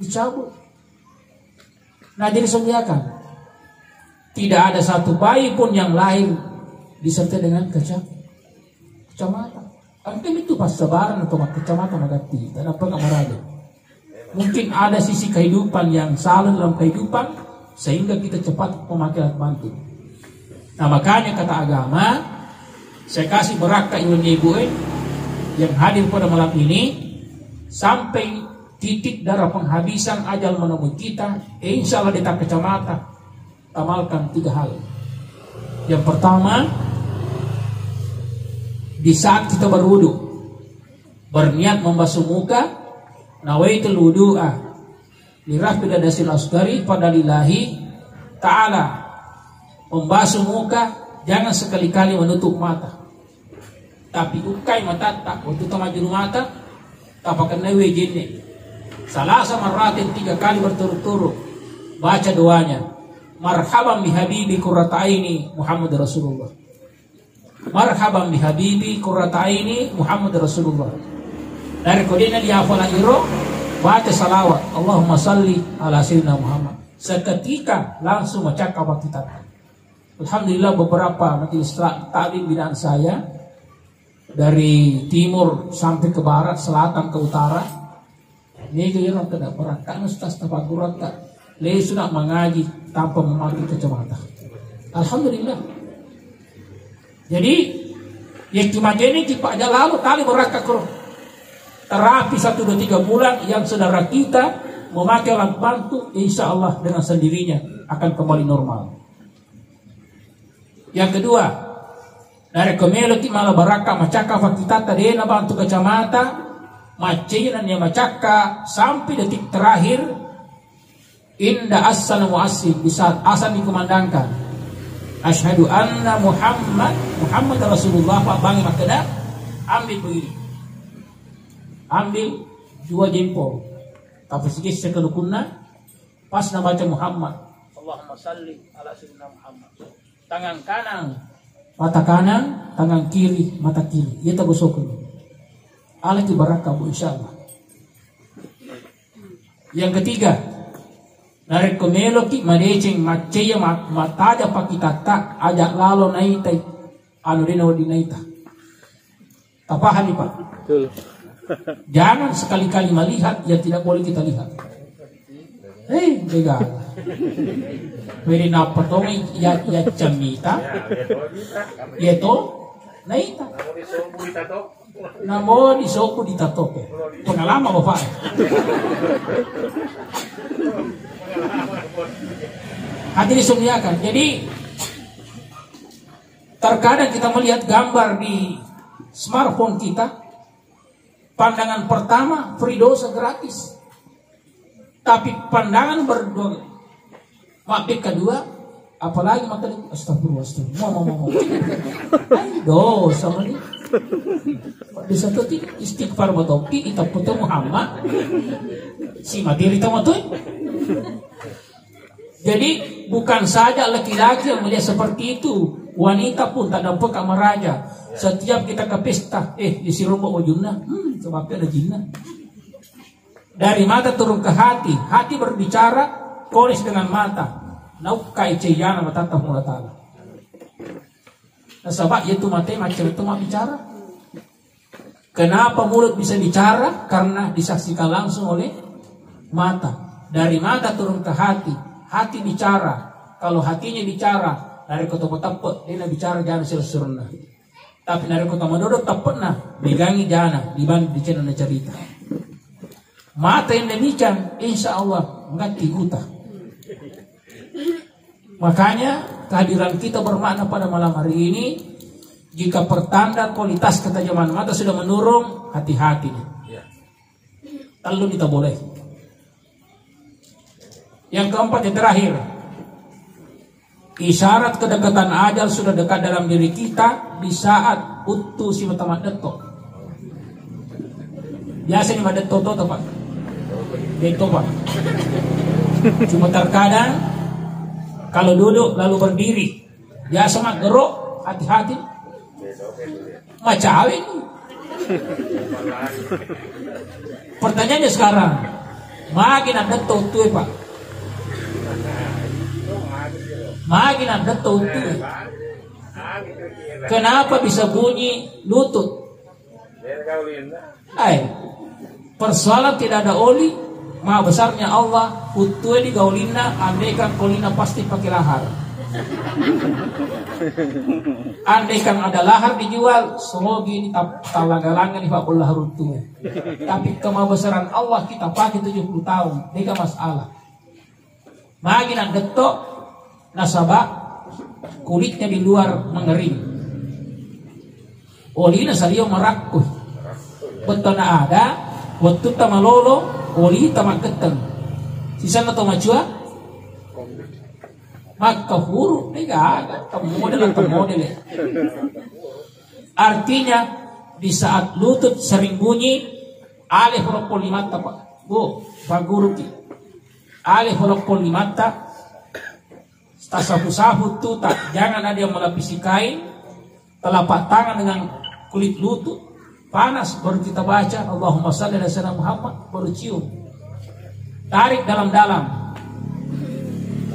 dicabut. Nah jadi sediakan. Tidak ada satu bayi pun yang lahir disertai dengan kacamata. Artinya itu pas sebaran atau kacamata magati. Dan apa nggak meraja? Mungkin ada sisi kehidupan yang salah dalam kehidupan sehingga kita cepat memakai alat bantu. Nah makanya kata agama, saya kasih beraka ibu yang hadir pada malam ini sampai titik darah penghabisan ajal menemui kita, insya Allah di tak kacamata amalkan 3 hal. Yang pertama, di saat kita berwudu berniat membasuh muka, nawaitul wudu'a lirafil hadasil asghari padalillahi ta'ala. Membasuh muka jangan sekali-kali menutup mata, tapi ukai mata tak waktu tamajul mata tapakan nawe jinni salasa marratin 3 kali berturut-turut baca doanya, marhaban bihabibi qurrata aini Muhammad Rasulullah, marhaban bihabibi qurrata aini Muhammad Rasulullah. Dari kodenya dia hafal iro baca salawat Allahumma salli ala sayyidina Muhammad, seketika langsung bercakap kita. Alhamdulillah beberapa majelis taklim binaan saya dari timur sampai ke barat, selatan ke utara, ini kira tidak berat kan ustaz tafakurat tak le sudah mengaji tanpa memakai kacamata. Alhamdulillah. Jadi yang cuma ini kita aja lalu tali berakak terapi 1-2-3 bulan yang saudara kita memakai alat bantu, insya Allah dengan sendirinya akan kembali normal. Yang kedua, dari kemelo kita malah baraka macaka fakita tadi na bantu kacamata macinan yang macaka sampai detik terakhir inda asal muasib di saat asal dikumandangkan asyhadu anna Muhammad Rasulullah Pak Bangi makada ambil begini, ambil 2 jempol tapi sedikit sekelukunna pas na baca Muhammad Allahumma salli ala sayyidina Muhammad, tangan kanan mata kanan, tangan kiri mata kiri, kita gosokkan ala ki barakah bu insyaallah. Yang ketiga, narik komelo ki madeceng macaya mataja pakitata ajak lalo naitai anu dina dinaita tapahan nih Pak. Betul. Jangan sekali-kali melihat yang tidak boleh kita lihat. Begal. Pwede na patong ya chamita. Ito naita. Namo di sopo di tato. Pengalaman ba Pak? Hati dimuliakan. Jadi terkadang kita melihat gambar di smartphone kita, pandangan pertama free dosa gratis. Tapi pandangan berdua, makin kedua, apalagi makin astagfirullah, mau dosa mali. Di satu istighfar batopi kita putus Muhammad si materi tamatoi. Jadi bukan saja laki-laki yang melihat seperti itu, wanita pun tak dapat kamar raja. Setiap kita ke pesta, di si rumah wajunna, sebabnya ada jinnah. Dari mata turun ke hati, hati berbicara, koris dengan mata. Naukai ceyana mata Allah Ta'ala. Nah, sebab itu mata macam itu mau bicara. Kenapa mulut bisa bicara? Karena disaksikan langsung oleh mata. Dari mata turun ke hati, hati bicara. Kalau hatinya bicara, dari kota tepet, dia bicara jangan silsurna. Tapi dari kota Madodok tepet nah, megangi jana, dibanding di channel cerita. Mata yang demikian, insya Allah enggak tiguta. Makanya kehadiran kita bermakna pada malam hari ini. Jika pertanda kualitas ketajaman mata sudah menurun, hati-hati. Lalu kita boleh. Yang keempat, yang terakhir, isyarat kedekatan ajal sudah dekat dalam diri kita di saat utuh si mata detok. Biasa nih madet toto Pak. Itu Pak. Cuma terkadang kalau duduk lalu berdiri, biasa mah gerok, hati-hati. Macawin. Pertanyaannya sekarang, makin ada toto Pak. Makin ada toto. Kenapa bisa bunyi lutut? Persoalan tidak ada oli, maha besarnya Allah, utue di gaulina, andaikan kolina pasti pakai lahar. Andaikan ada lahar dijual, semogi talagalangan ifabullah rutu. Tapi kemabesaran Allah kita pakai 70 tahun, ini masalah. Makin detok, nasabah kulitnya di luar mengering. Olina salio merakuh, betul ada. Waktu tamalolo, oli tamak keteng. Sisa nato macua, maka huruf nega model. Artinya di saat lutut sering bunyi, alif huruf polimata Pak. Bu, Pak Guru ki. Alif huruf polimata, tasapu-sapu tuh tak. Jangan ada yang melapisi kain, telapak tangan dengan kulit lutut. Panas baru kita baca Allahumma shalli ala sayyidina Muhammad, baru cium. Tarik dalam-dalam.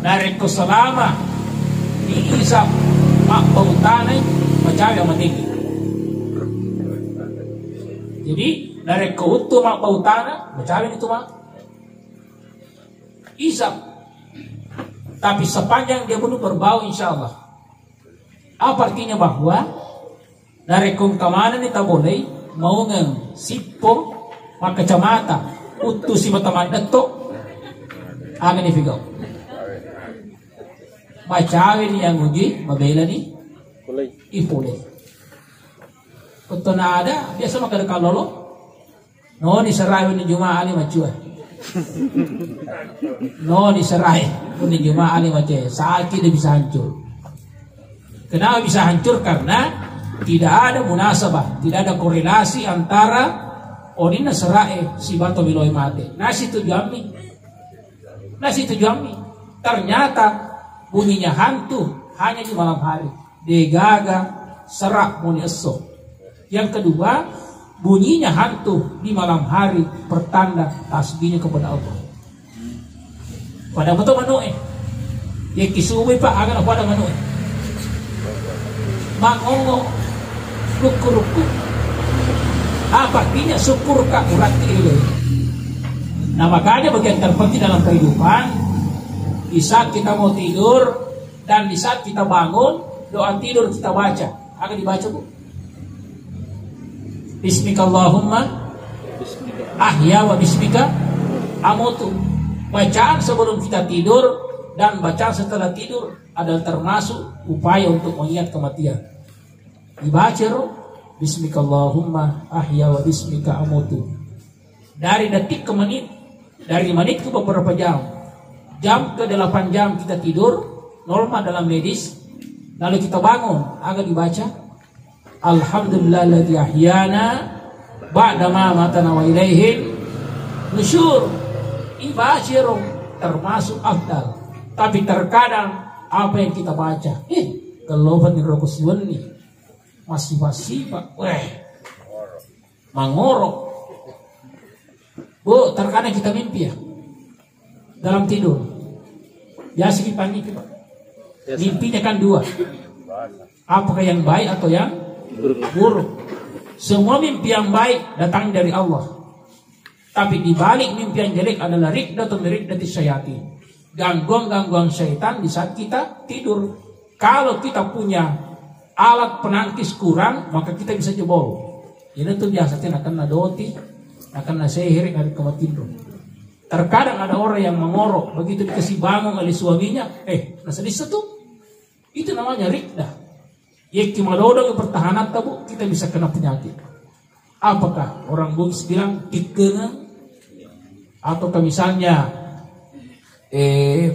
Dari keselama diisap mak bau tanah macam yang meninggi. Jadi dari keutuh mak bau tanah macam itu mak isap. Tapi sepanjang dia belum berbau insya Allah. Apa artinya bahwa dari kemana kita boleh mau sipo maka kacamata utuh si mata detok agak nih figau macawin yang uji mabela nih ipole betul ada biasa maka dekat lolo no diserai ni Jumat ali macua no diserai ni Jumat ali macua sakit dia bisa hancur. Kenapa bisa hancur? Karena tidak ada munasabah, tidak ada korelasi antara onina serae si bato biloi mate. Nasi itu jami. Ternyata bunyinya hantu hanya di malam hari. Degaga serak muni esok. Yang kedua, bunyinya hantu di malam hari pertanda tasbihnya kepada Allah. Pada betul manu'e. Ya kisuwi Pak akan pada manu'e. Mangongo ruku-ruku. Apa artinya syukur kak urat ini? Nah makanya bagian terpenting dalam kehidupan, di saat kita mau tidur dan di saat kita bangun, doa tidur kita baca. Akan dibaca Bu. Bismikallahumma ahya wa bismika amutu. Bacaan sebelum kita tidur dan baca setelah tidur adalah termasuk upaya untuk mengingat kematian. Dibaca Bismikallahumma ahya wa bismika amutu. Dari detik ke menit, dari menit ke beberapa jam, jam ke 8 jam kita tidur, normal dalam medis. Lalu kita bangun, agak dibaca Alhamdulillahilladzi ahyana ba'da ma matana wa ilaihi nusyur. Dibaca termasuk afdal. Tapi terkadang apa yang kita baca, keloban di rokus nih masih Pak, mangorok. Bu, terkadang kita mimpi ya dalam tidur. Biasa dipanggil Pak. Mimpinya kan 2. Apakah yang baik atau yang buruk? Semua mimpi yang baik datang dari Allah. Tapi di balik mimpi yang jelek adalah rikdatun rikdati syayatin. Gangguan-gangguan syaitan di saat kita tidur. Kalau kita punya alat penangkis kurang, maka kita bisa jebol. Ini tuh biasanya akan nadoti, akan nasehir dari kematian. Terkadang ada orang yang mengorok, begitu dikasih bangun oleh suaminya, nasa tuh. Itu namanya rikdah. Yeki madodo pertahanan tabu, kita bisa kena penyakit. Apakah orang Bugis bilang tikena, atau misalnya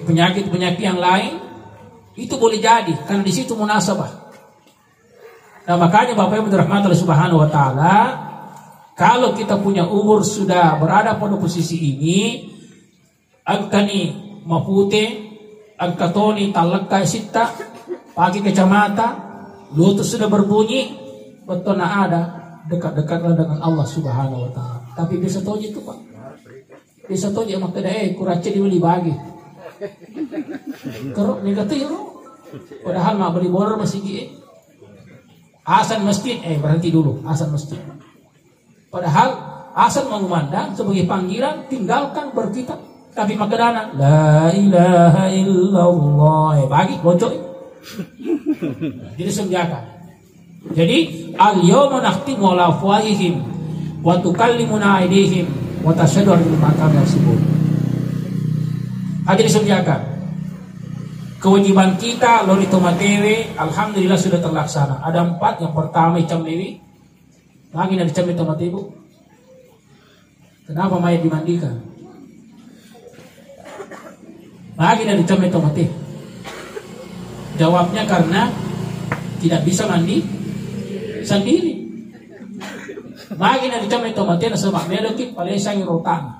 penyakit-penyakit yang lain, itu boleh jadi karena di situ munasabah. Nah makanya Bapak Ibu dirahmati Allah Subhanahu wa taala, kalau kita punya umur sudah berada pada posisi ini, angkani mapute, angkatoni talakka sita, pakai kacamata, lutut sudah berbunyi, betul ada dekat-dekatlah dengan Allah Subhanahu wa taala. Tapi bisa tahu itu Pak. Bisa tahu dia maka kurace dibeli bagi. Keruk negatif padahal mak beli borer masih gini. Azan masjid, berhenti dulu, azan masjid. Padahal azan mengumandang sebagai panggilan, tinggalkan berkitab. Tapi makadana, la ilaha illallah, bagi bocok. Jadi senjata. Jadi al-yawma nakhtimu ala afwahihim wa tukallimuna aydihim wa tashhadu arjuluhum bima kanu yaksibun. Jadi senjata. Kewajiban kita lorito matewe, alhamdulillah sudah terlaksana. Ada 4. Yang pertama icam dewi. Lagi dari icam itu matebu. Kenapa mayat dimandikan? Lagi dari icam itu mate. Jawabnya karena tidak bisa mandi sendiri. Lagi dari icam itu mate sebab medokit pada sang rotan.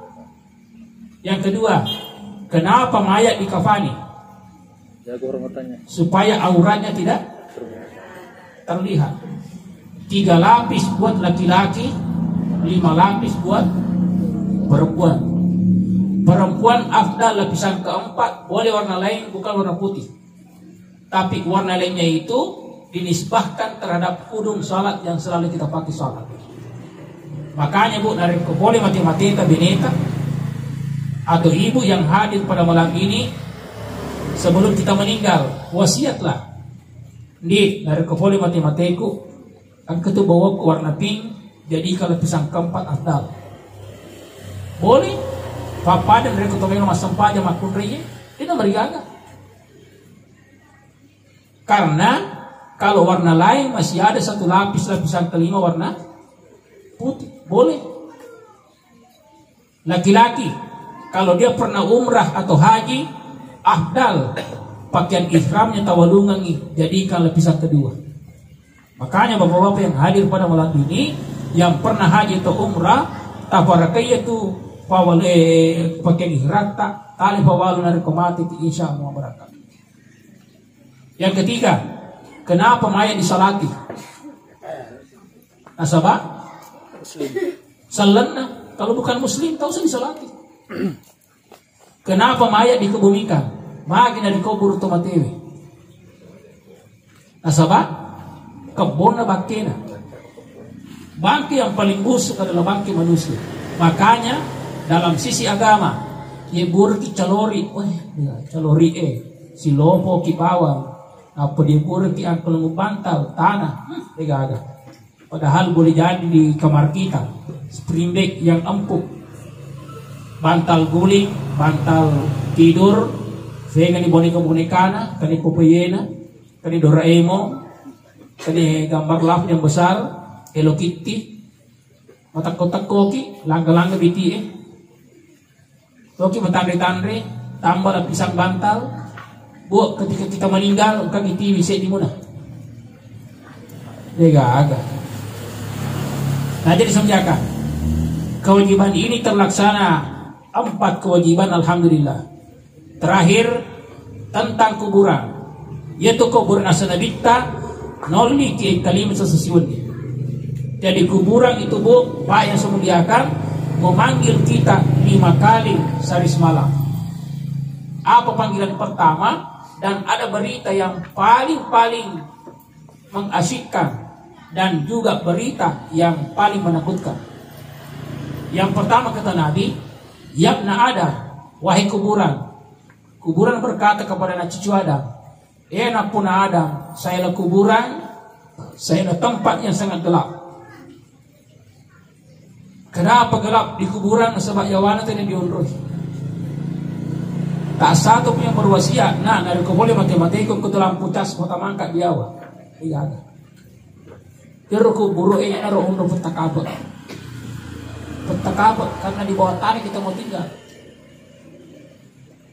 Yang kedua, kenapa mayat dikafani? Supaya auratnya tidak terlihat. 3 lapis buat laki-laki, 5 lapis buat perempuan. Perempuan afdal lapisan keempat, boleh warna lain bukan warna putih. Tapi warna lainnya itu dinisbahkan terhadap kudung salat yang selalu kita pakai salat. Makanya Bu, dari boleh matematika bineka atau ibu yang hadir pada malam ini, sebelum kita meninggal, wasiatlah di dari kepoli matematiku akan ketu bawa ke warna pink, jadi kalau pisang keempat afdal. Boleh papa dan dari ketomeno masam paja makun riye, tidak meriaga. Karena kalau warna lain masih ada 1 lapis lapisan kelima warna putih, boleh. Laki-laki kalau dia pernah umrah atau haji, afdal pakaian ihramnya tawalungan jadikan lapisan kedua. Makanya bapak-bapak yang hadir pada malam ini yang pernah haji atau umrah, tabarakaya itu pakaian ihram tak tali pawalun dari komati insyaallah barakat. Yang ketiga, kenapa mayat disalati? Nasabah muslim. Salana kalau bukan muslim tahu sih disalati. Kenapa mayat dikebumikan? Magina dikubur tomatewi. Nasabah kebona baktina. Bangki yang paling busuk adalah bangki manusia. Makanya dalam sisi agama, yebur ki calori, calori si lopo ki bawang, apa dibur ki angkel bantal tanah, gaga. Padahal boleh jadi di kamar kita, spring bed yang empuk, bantal guling, bantal tidur, Venga ni boneka-boneka na, kani Popeyena, kani Doraemon, kani gambar lap yang besar, Hello Kitty, matak-kotak-koki, langga-langga BTE. Koki matandre-tandre, tambah pisang bantal. Bu, ketika kita meninggal, kami TV di mana? Agak. Nah, jadi sengjakan. Kewajiban ini terlaksana 4 kewajiban, alhamdulillah. Terakhir tentang kuburan, yaitu kuburan asanabita nolli ki kalimat sesusun. Jadi kuburan itu Bu, Pak yang semuliakan memanggil kita 5 kali sehari semalam. Apa panggilan pertama? Dan ada berita yang paling mengasyikkan dan juga berita yang paling menakutkan. Yang pertama kata Nabi, "Yabna Adam, wahai kuburan." Kuburan berkata kepada anak cucu Adam, "Enak pun Adam, saya lah kuburan, saya lah tempat yang sangat gelap." Kenapa gelap di kuburan? Sebab yawana tidak diunduh. Tak satu pun yang berwasiat, nah dari kau boleh mati-mati kau lampu cas kota mangkat di awal. Iya ada. Terus kuburu naruh undur petak kabel karena di bawah tanah kita mau tinggal.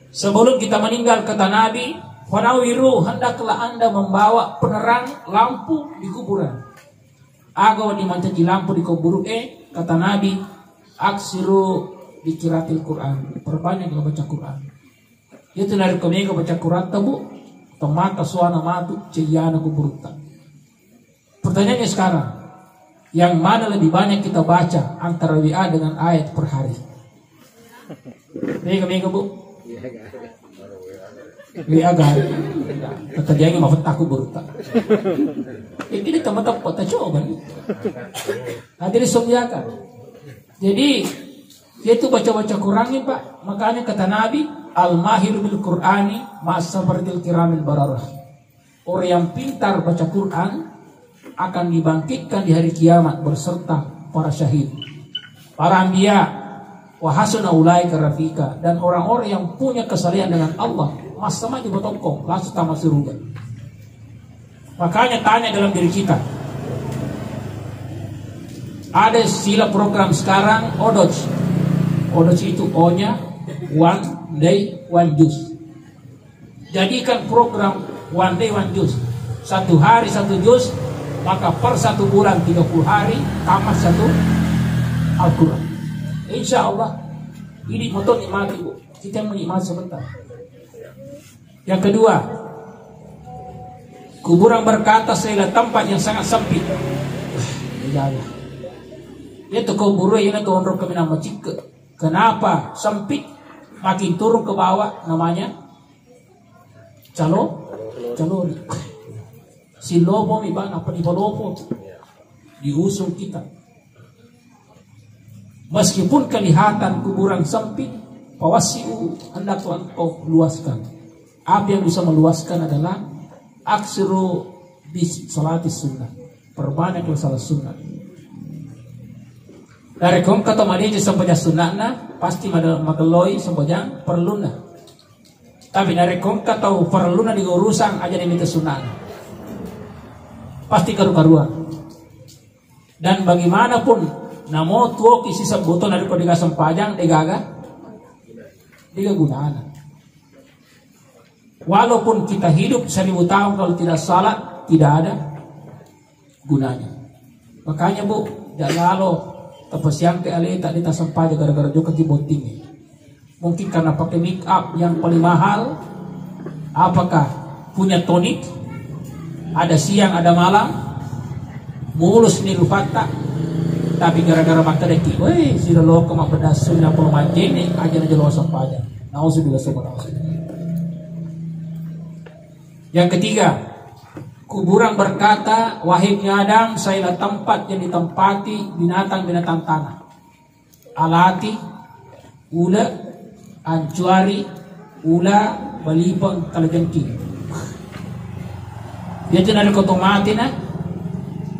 Sebelum kita meninggal kata Nabi, "Fanawiru, hendaklah anda membawa penerang lampu di kuburan." Agaw di mancaji lampu di kuburu kata Nabi, "Aksiru dikiratil Quran." Perbanyak baca Quran. Itu dari komika baca Quran tabu, tomata suana matu ceyana kuburuta. Pertanyaannya sekarang, yang mana lebih banyak kita baca antara WA dengan ayat per hari? Mega Bu? WA gak? Kata dia yang mau takut buruta. Ini teman-teman kota coba nih. Nanti disumbiakan. Jadi itu baca-baca Qurannya Pak. Makanya kata Nabi, "Al-mahir bil Qur'ani ma'asafaratil kiramil bararah." Orang yang pintar baca Quran akan dibangkitkan di hari kiamat beserta para syahid, para anbiya, wa hasuna ulaika rafiqa, dan orang-orang yang punya kesalehan dengan Allah sama di botongkong langsung tamat surga. Makanya tanya dalam diri kita, ada sila program sekarang Odoj itu O-nya one day one juice. Jadikan program one day one juice, 1 hari 1 juz, maka per 1 bulan 30 hari tamat 1 Al-Quran. Insya Allah ini motor nikmati Bu. Kita menikmati sebentar. Yang kedua, kuburan berkata saya tempat yang sangat sempit. Itu kuburan yang keondok kami nama cike. Kenapa sempit? Makin turun ke bawah namanya calori. Si lobo mi bang apa di palopo diusung kita. Meskipun kelihatan kuburan sempit, pawasiu hendak engkau luaskan. Apa yang bisa meluaskan adalah aksiru bis salatis sunnah. Perbanyaklah salat sunnah. Dari kong kata madeja sampai sunnahna pasti mageloi sampai perluna. Tapi dari kong kata perluna di urusan aja diminta sunnahna. Pasti karu-karuan. Dan bagaimanapun namo tuo kisi sebuton dari kodiga sempajang digaga gunaan. Walaupun kita hidup 1000 tahun kalau tidak salat tidak ada gunanya. Makanya Bu, jangan lalu tapasiang ke ale tak dita sempaja gara-gara juga kiboting. Mungkin karena pakai make up yang paling mahal. Apakah punya tonik? Ada siang, ada malam, mulus ni rupata, tapi gara-gara mata deki, weh, sila loko mak pedas sunnah puluh majin ni aja na jelo sampaja. Nauzubillah subhanallah. Yang ketiga, kuburan berkata, wahai Adam, saya tempat yang ditempati binatang-binatang tanah. Alati, ula, ancuari, ula, balipang, kalajengking. Dia tu nak otomati na.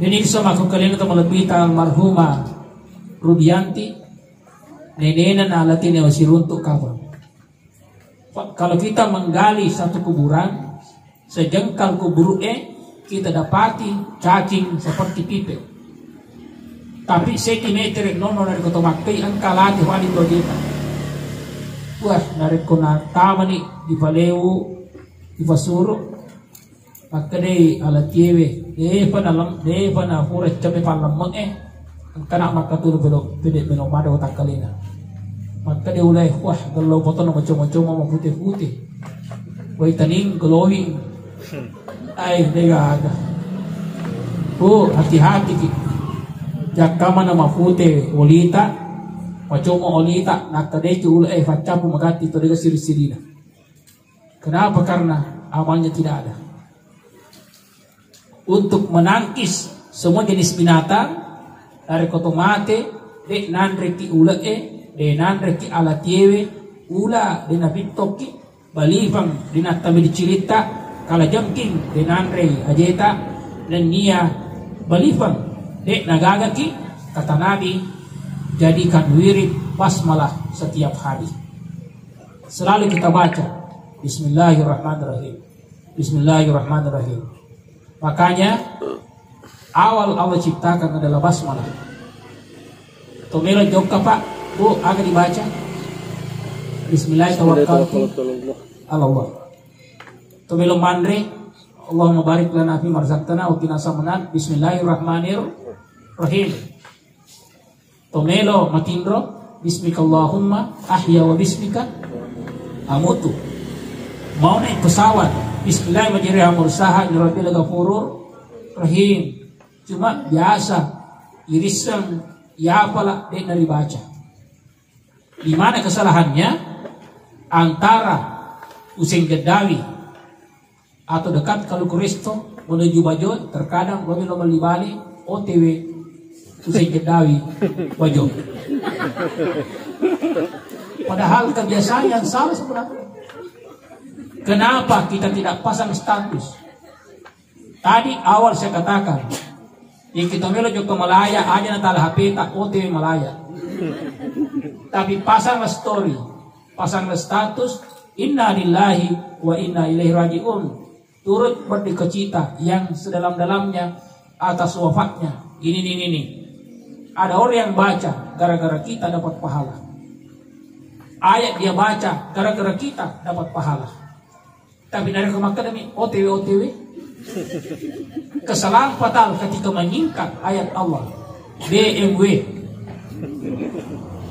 Ini sama aku kalian itu melebihkan almarhumah Rudianti, nenena na alatin yang masih runtuk kapan. Kalau kita menggali satu kuburan, sejengkal kubur kita dapati cacing seperti pipe. Tapi sentimeter nono dari kota makai angkalati wali dojeta. Wah, narik kona tamani di Paleu, di Pasuru, maka deh alat yewe, pana pura cabe palam angkana maka tuh belum ada otak kalina. Maka dia ulai wah kalau foto nama cuma putih-putih. Wah taning glowing. Dia ada. Hati-hati ki. Jakama nama putih olita, macam olita nak tadi tu ulai facam pemagati tu dia siri-sirina. Kenapa? Karena amalnya tidak ada. Untuk menangkis semua jenis binatang dari kotomate, dek nandre ki ulai de nandre ki alat yewe ula de nabitoki balifang de natami dicilita kala jamking de nandre ajeta dan nia balifang de nagaga ki kata Nabi jadikan wirid basmalah setiap hari. Selalu kita baca Bismillahirrahmanirrahim. Bismillahirrahmanirrahim. Makanya awal Allah ciptakan adalah basmalah. Tomelo jokka Pak, Bu, agak dibaca. Bismillahirrahmanirrahim. Allah. Tomelo mandre, Allahumma barik lana fi marzaqtana wa qina azabannar. Bismillahirrahmanirrahim. Tomelo matindro, bismikallahumma ahya wa bismika amutu. Mau naik pesawat, bismillah majriha mursaha rabbil ghafurur rahim. Cuma biasa irisan ya apalah dia dari baca. Di mana kesalahannya? Antara Usain Gedawi atau dekat kalau Kristo menuju Bajo, terkadang kami lo melibali OTW Usain Gedawi Bajo. Padahal kebiasaan yang salah sebenarnya. Kenapa kita tidak pasang status? Tadi awal saya katakan, yang kita melo juga Malaya aja natala HP tak OTW Malaya. Tapi pasanglah story, pasanglah status, inna lillahi wa inna ilaihi raji'un. Turut berduka cita yang sedalam-dalamnya atas wafatnya. Ini. Ada orang yang baca gara-gara kita dapat pahala. Ayat dia baca gara-gara kita dapat pahala. Tapi dari kemakan demi OTW. Kesalahan fatal ketika menyingkat ayat Allah. BMW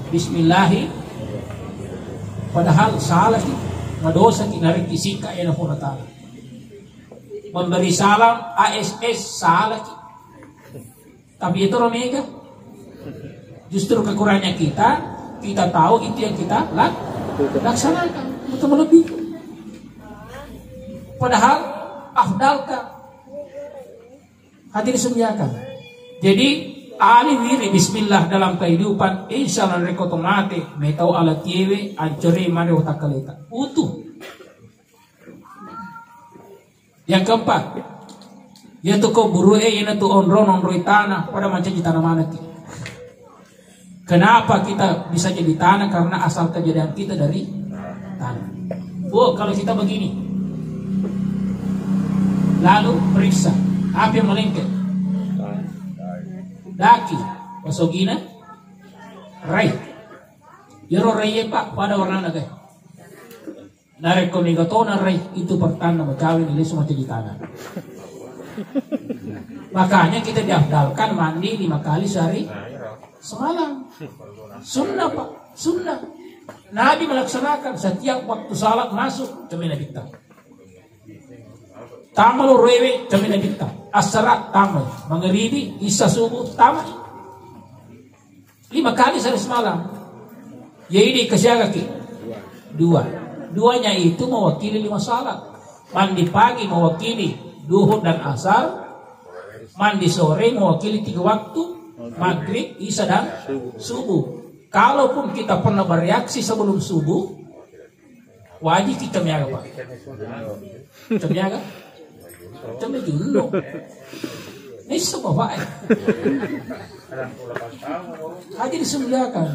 Bismillahi. Padahal salah ki ngadosa ki narik kisika ya na ta'ala. Memberi salam ASS salah ki. Tapi itu romega. Justru kekurangannya kita tahu itu yang kita laksanakan untuk melebihi. Padahal afdalkan hati disediakan. Jadi ali wiri bismillah dalam kehidupan insya Allah rekotomate metau alat yewe ancore mane utakaleta utuh. Yang keempat yaitu kau buru yana tu onron tanah pada macam di tanah mana kita. Kenapa kita bisa jadi tanah? Karena asal kejadian kita dari tanah. Kalau kita begini lalu periksa apa yang melengket, daki, pasogina, rai, yoro rai pak pada warna naga, narek komigatona rai itu pertanda macawin ini semua jadi tanah. Makanya kita diafdalkan mandi 5 kali sehari semalam. Sunnah pak, sunnah. Nabi melaksanakan setiap waktu salat masuk cemina kita. Tamal rewe cemina kita. Asyarat tamal, maghribi, isya subuh tamal. 5 kali sehari semalam. Jadi kesiaga ki 2. 2-nya itu mewakili 5 salat. Mandi pagi mewakili duhur dan asar. Mandi sore mewakili 3 waktu, maghrib, isya dan subuh. Kalaupun kita pernah bereaksi sebelum subuh, wajib kita miaga pak. Kita miaga, kita dulu. Ini semua pak. Haji disembeliakan.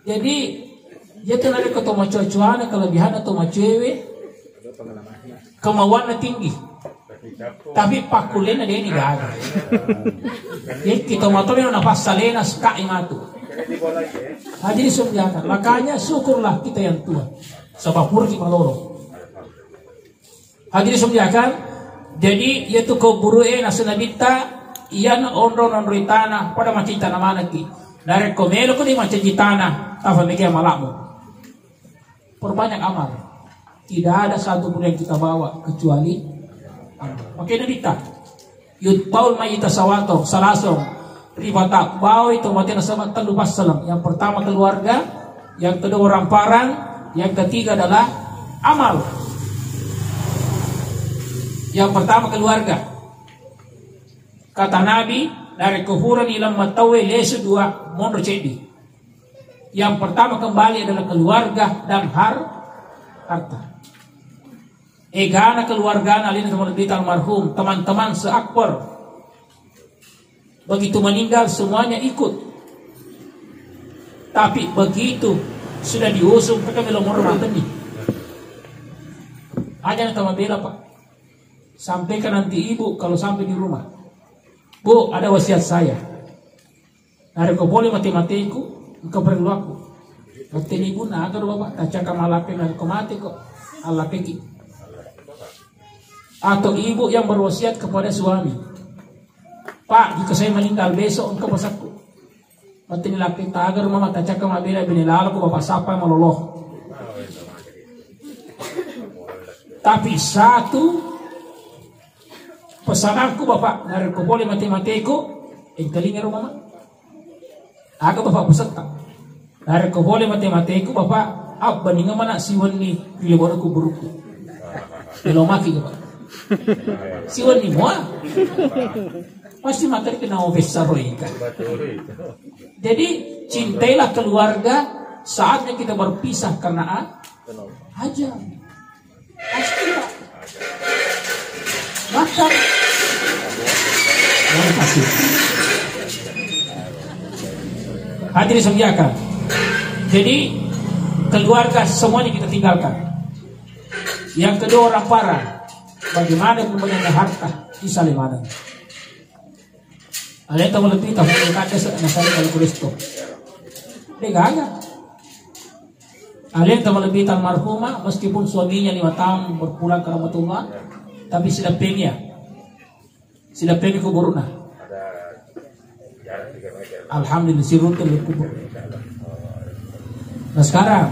Jadi Dia tuh nari ketemu cowok-cowana kelebihan atau cewek kemauannya tinggi. Tapi pakulena dia ini gak ada. Jadi kita motornya nafas salena sekai matu. Jadi sumbiakan. Makanya syukurlah kita yang tua. Sebab purki maloro. Jadi sumbiakan. Jadi yaitu keburu nasenabita iyan onro tanah pada macam tanah mana ki. Dari komelo ko di macam tanah. Tafa megia malamu. Perbanyak amal. Tidak ada satu pun yang kita bawa kecuali makanya dita yut paul mayita sawato salasong ribata bawa itu mati sama telu pasalam. Yang pertama keluarga, yang kedua orang parang, yang ketiga adalah amal. Yang pertama keluarga. Kata Nabi dari kufuran ilam matawe lesu dua mondo cedi. Yang pertama kembali adalah keluarga dan harta. Egana keluarga alin teman almarhum, teman-teman seakbar. Begitu meninggal semuanya ikut. Tapi begitu sudah diusung ke belum rumah tani. Aja yang teman bela Pak. Sampaikan nanti ibu kalau sampai di rumah. Bu, ada wasiat saya. Hari kau boleh mati-matiku. Engkau perlu aku. Waktu ini pun agar bapak tak cakap malapin dan kau mati kok Allah peki. Atau ibu yang berwasiat kepada suami. Pak, jika saya meninggal besok engkau pasakku. Waktu ini lapin tak agar mama tak cakap mabila binilala ko bapak sapa maloloh. Tapi satu pesananku bapak dari kau boleh mati-matiku. Engkalingan rumah mama. Aga bapak peserta. Dari kau boleh mati-matiku bapak abba ni ngamana siwan ni pilih baruku buruku. Belum mati bapak. Siwan ni mua. Pasti materi kena besar kan. Jadi cintailah keluarga saatnya kita berpisah karena aja. Pasti pak. Makan. Hadirin sekalian. Jadi keluarga semuanya kita tinggalkan. Yang kedua orang parah. Bagaimana mempunyai harta di Salimanan. Alih tahu lebih tahu mereka nasari kalau Kristo. Degaya. Alih tahu lebih tahu marhumah meskipun suaminya 5 tahun berpulang ke rahmatullah, tapi sudah pengen kuburuna. Alhamdulillah siruntul kubur. Nah sekarang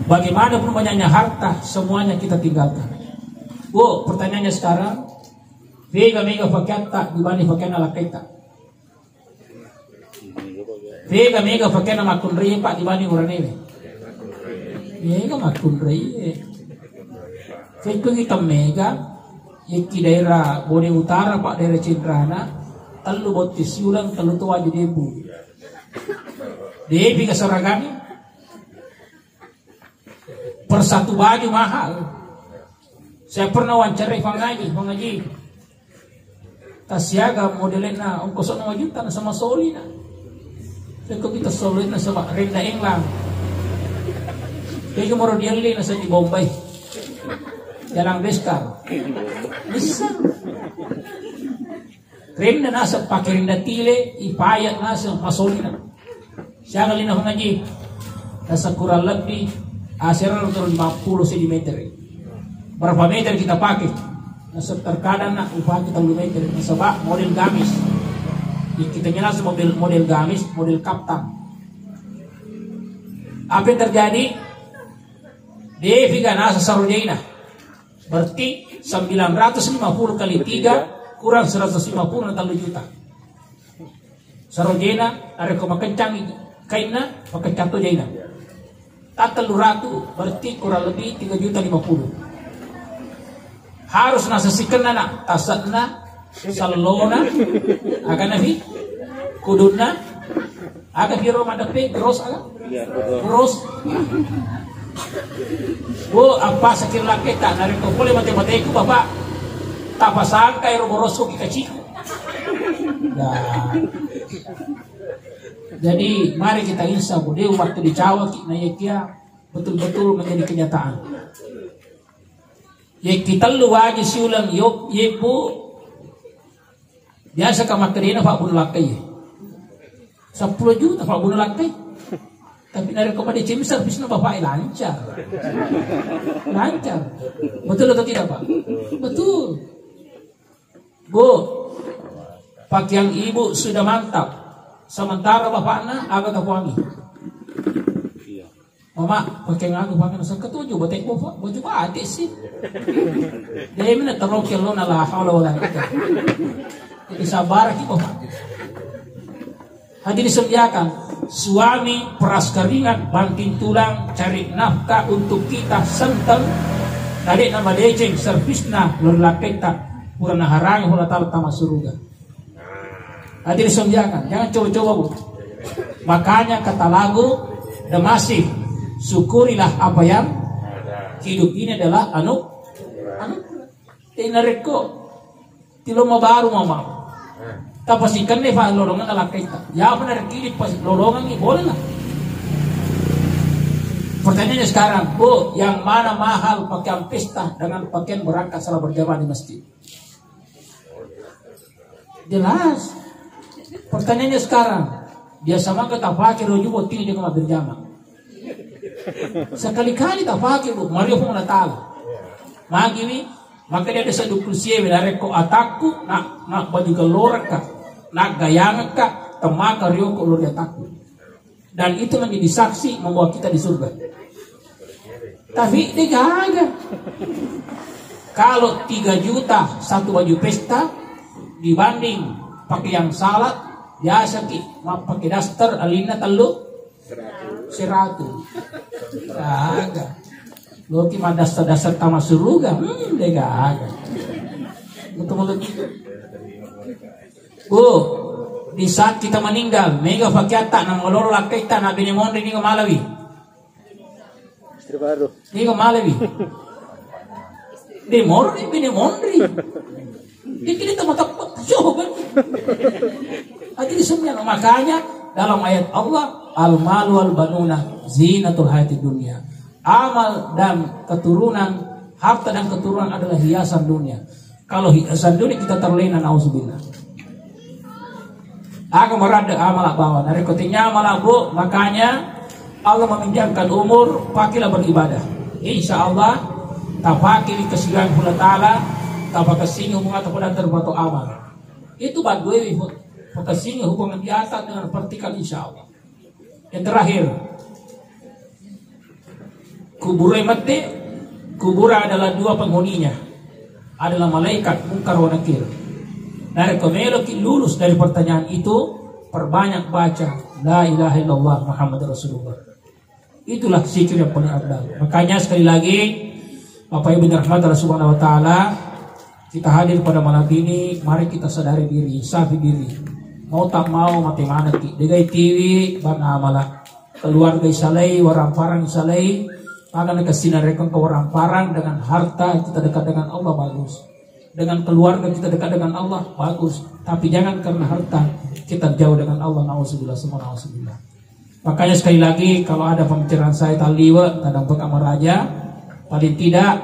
bagaimana pun banyaknya harta semuanya kita tinggalkan. Bu, pertanyaannya sekarang Vega mega fakata dibanding fakena laketa. Vega mega fakena makunri pak dibanding uranene. Mega makunri. Vega kita mega yaki daerah Bone Utara pak daerah Cindrana telu botis ulang telu tua jadi debu. Debi keseragami per satu baju mahal. Saya pernah wawancarai pengaji. Tasiaga modelnya ongkos na wajutan sama solina. Saya kita solina sama renda englang. Kaya moro diali na sa di Bombay. Jarang beskar. Bisa. Rem na nasa pakai renda tile, ipayat nasa masolina. Siya kalina pengaji. Nasa kurang lebih asiran turun 50 cm. Berapa meter kita pakai? Nasa terkadang nak upah kita 10 meter. Sebab model gamis. Kita nyala model gamis, model kaptan. Apa yang terjadi? Deviga nasa Sarojena. Berarti 950 kali 3 kurang 150 na 3 juta. Sarojena ada koma kencang kainna pakai catu jaina. Tatalu ratu berarti kurang lebih 3 juta 50. Harus nasa sikena na tasatna salona akan nabi kuduna akan hiro madape gross aga gross. Bu apa sakir laki tak nari ko boleh mati-matiku bapak tapasan kay roboroso kita ciku. Jadi mari kita insya Allah waktu dicawa kia betul-betul menjadi kenyataan. Ya kita lu aja siulang yuk yepu biasa kamakterina Pak bunuh lakai 10 juta Pak bunuh lakai, tapi dari kepada cimi servisnya Bapak lancar, betul atau tidak Pak? Betul. Bu, pakaian ibu sudah mantap, sementara bapaknya agak wangi. Mama pakai ngaku pakai nasi ketujuh buat ekor baju adik sih. Dia mana terokil lo nalah haula wala quwwata. Jadi sabar kita. Hadirin sediakan suami peras keringat banting tulang cari nafkah untuk kita senten dari nama deceng servisna lor laketa purana harangi hula taala tama surga. Hadirin sediakan jangan coba-coba Bu. Makanya kata lagu masih syukurilah apa yang hidup ini adalah anu tinareko tilo mo baru mama tapos ikan nih pak lolongan ala kita ya benar kiri pas lolongan ini boleh lah. Pertanyaannya sekarang Bu, yang mana mahal pakaian pesta dengan pakaian berangkat salah berjamaah di masjid? Jelas. Pertanyaannya sekarang biasa mah kita pakai roju buat tinggi dengan berjamaah. Sekali-kali tak pakai Bu, Mario pun Natal. Magi ni, maka dia ada sedukul siye dari ko atakku, nak baju galor ka, nak gayang ka, temaka rio ko lor atakku. Dan itu menjadi saksi membawa kita di surga. Tapi dia gagal. Kalau 3 juta satu baju pesta dibanding pakai yang salat, biasa ki, pakai daster alina telu 100. Agak. Lo ki mah dasar-dasar tamat surga, dia agak. Betul-betul gitu. Bu, di saat kita meninggal, mega pakiata nang moloro lakaita na binemondri ni malawi. Istri baru. Ni malawi. Di moro ni binemondri. Dikini temat-temat coba. Hati semua makanya dalam ayat Allah al-malu wal-banuna zinatul hayatid dunia. Amal dan keturunan, harta dan keturunan adalah hiasan dunia. Kalau hiasan dunia kita terlena nauzubillah. Aku merada amal bawa. Dari kotinya amal Bu, makanya Allah meminjamkan umur, pakailah beribadah. Insya Allah tak pakai di kesigaan Allah Ta'ala, tak pakai sini hubungan ataupun terbatu amal. Itu badui kasihnya hubungan di atas dengan vertikal insya Allah. Yang terakhir, kubur mati, kubur adalah 2 penghuninya, adalah malaikat mungkar wa nakir. Dari kemelo lulus dari pertanyaan itu, perbanyak baca la ilaha illallah Muhammad Rasulullah. Itulah zikir yang paling afdal. Makanya sekali lagi, Bapak Ibu dirahmati Allah Subhanahu wa taala, kita hadir pada malam ini, mari kita sadari diri, safi diri. Mau tak mau mati mana ki degai TV bana amala keluarga isalai waramparang isalai akan kesinar rekon ke waramparang dengan harta kita dekat dengan Allah bagus, dengan keluarga kita dekat dengan Allah bagus, tapi jangan karena harta kita jauh dengan Allah. Nauzubillah semua nauzubillah. Makanya sekali lagi kalau ada pembicaraan saya taliwa kadang bekamar raja paling tidak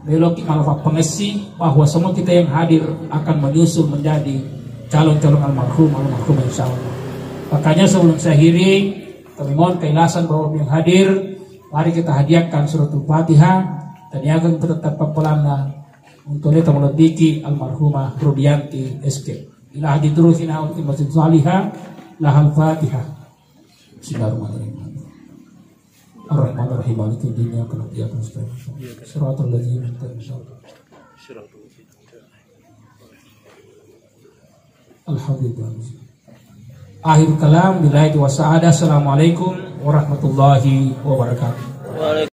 beloki malah pengesi bahwa semua kita yang hadir akan menyusul menjadi calon-calon almarhum insya Allah. Makanya sebelum saya akhiri, kami mohon keikhlasan bahwa yang hadir, mari kita hadiahkan suratul Fatihah dan yang akan tetap pelana untuk kita melediki almarhumah Rudianti SK. Ila hadidruhina ultimatin salihah lahal Fatihah. Bismillahirrahmanirrahim. Ar-Rahmanir-Rahim. Maliki dunia kenatiakan suratul ladzina Alhamdulillah. Akhir kalam billahi wa sa'ada. Assalamualaikum warahmatullahi wabarakatuh.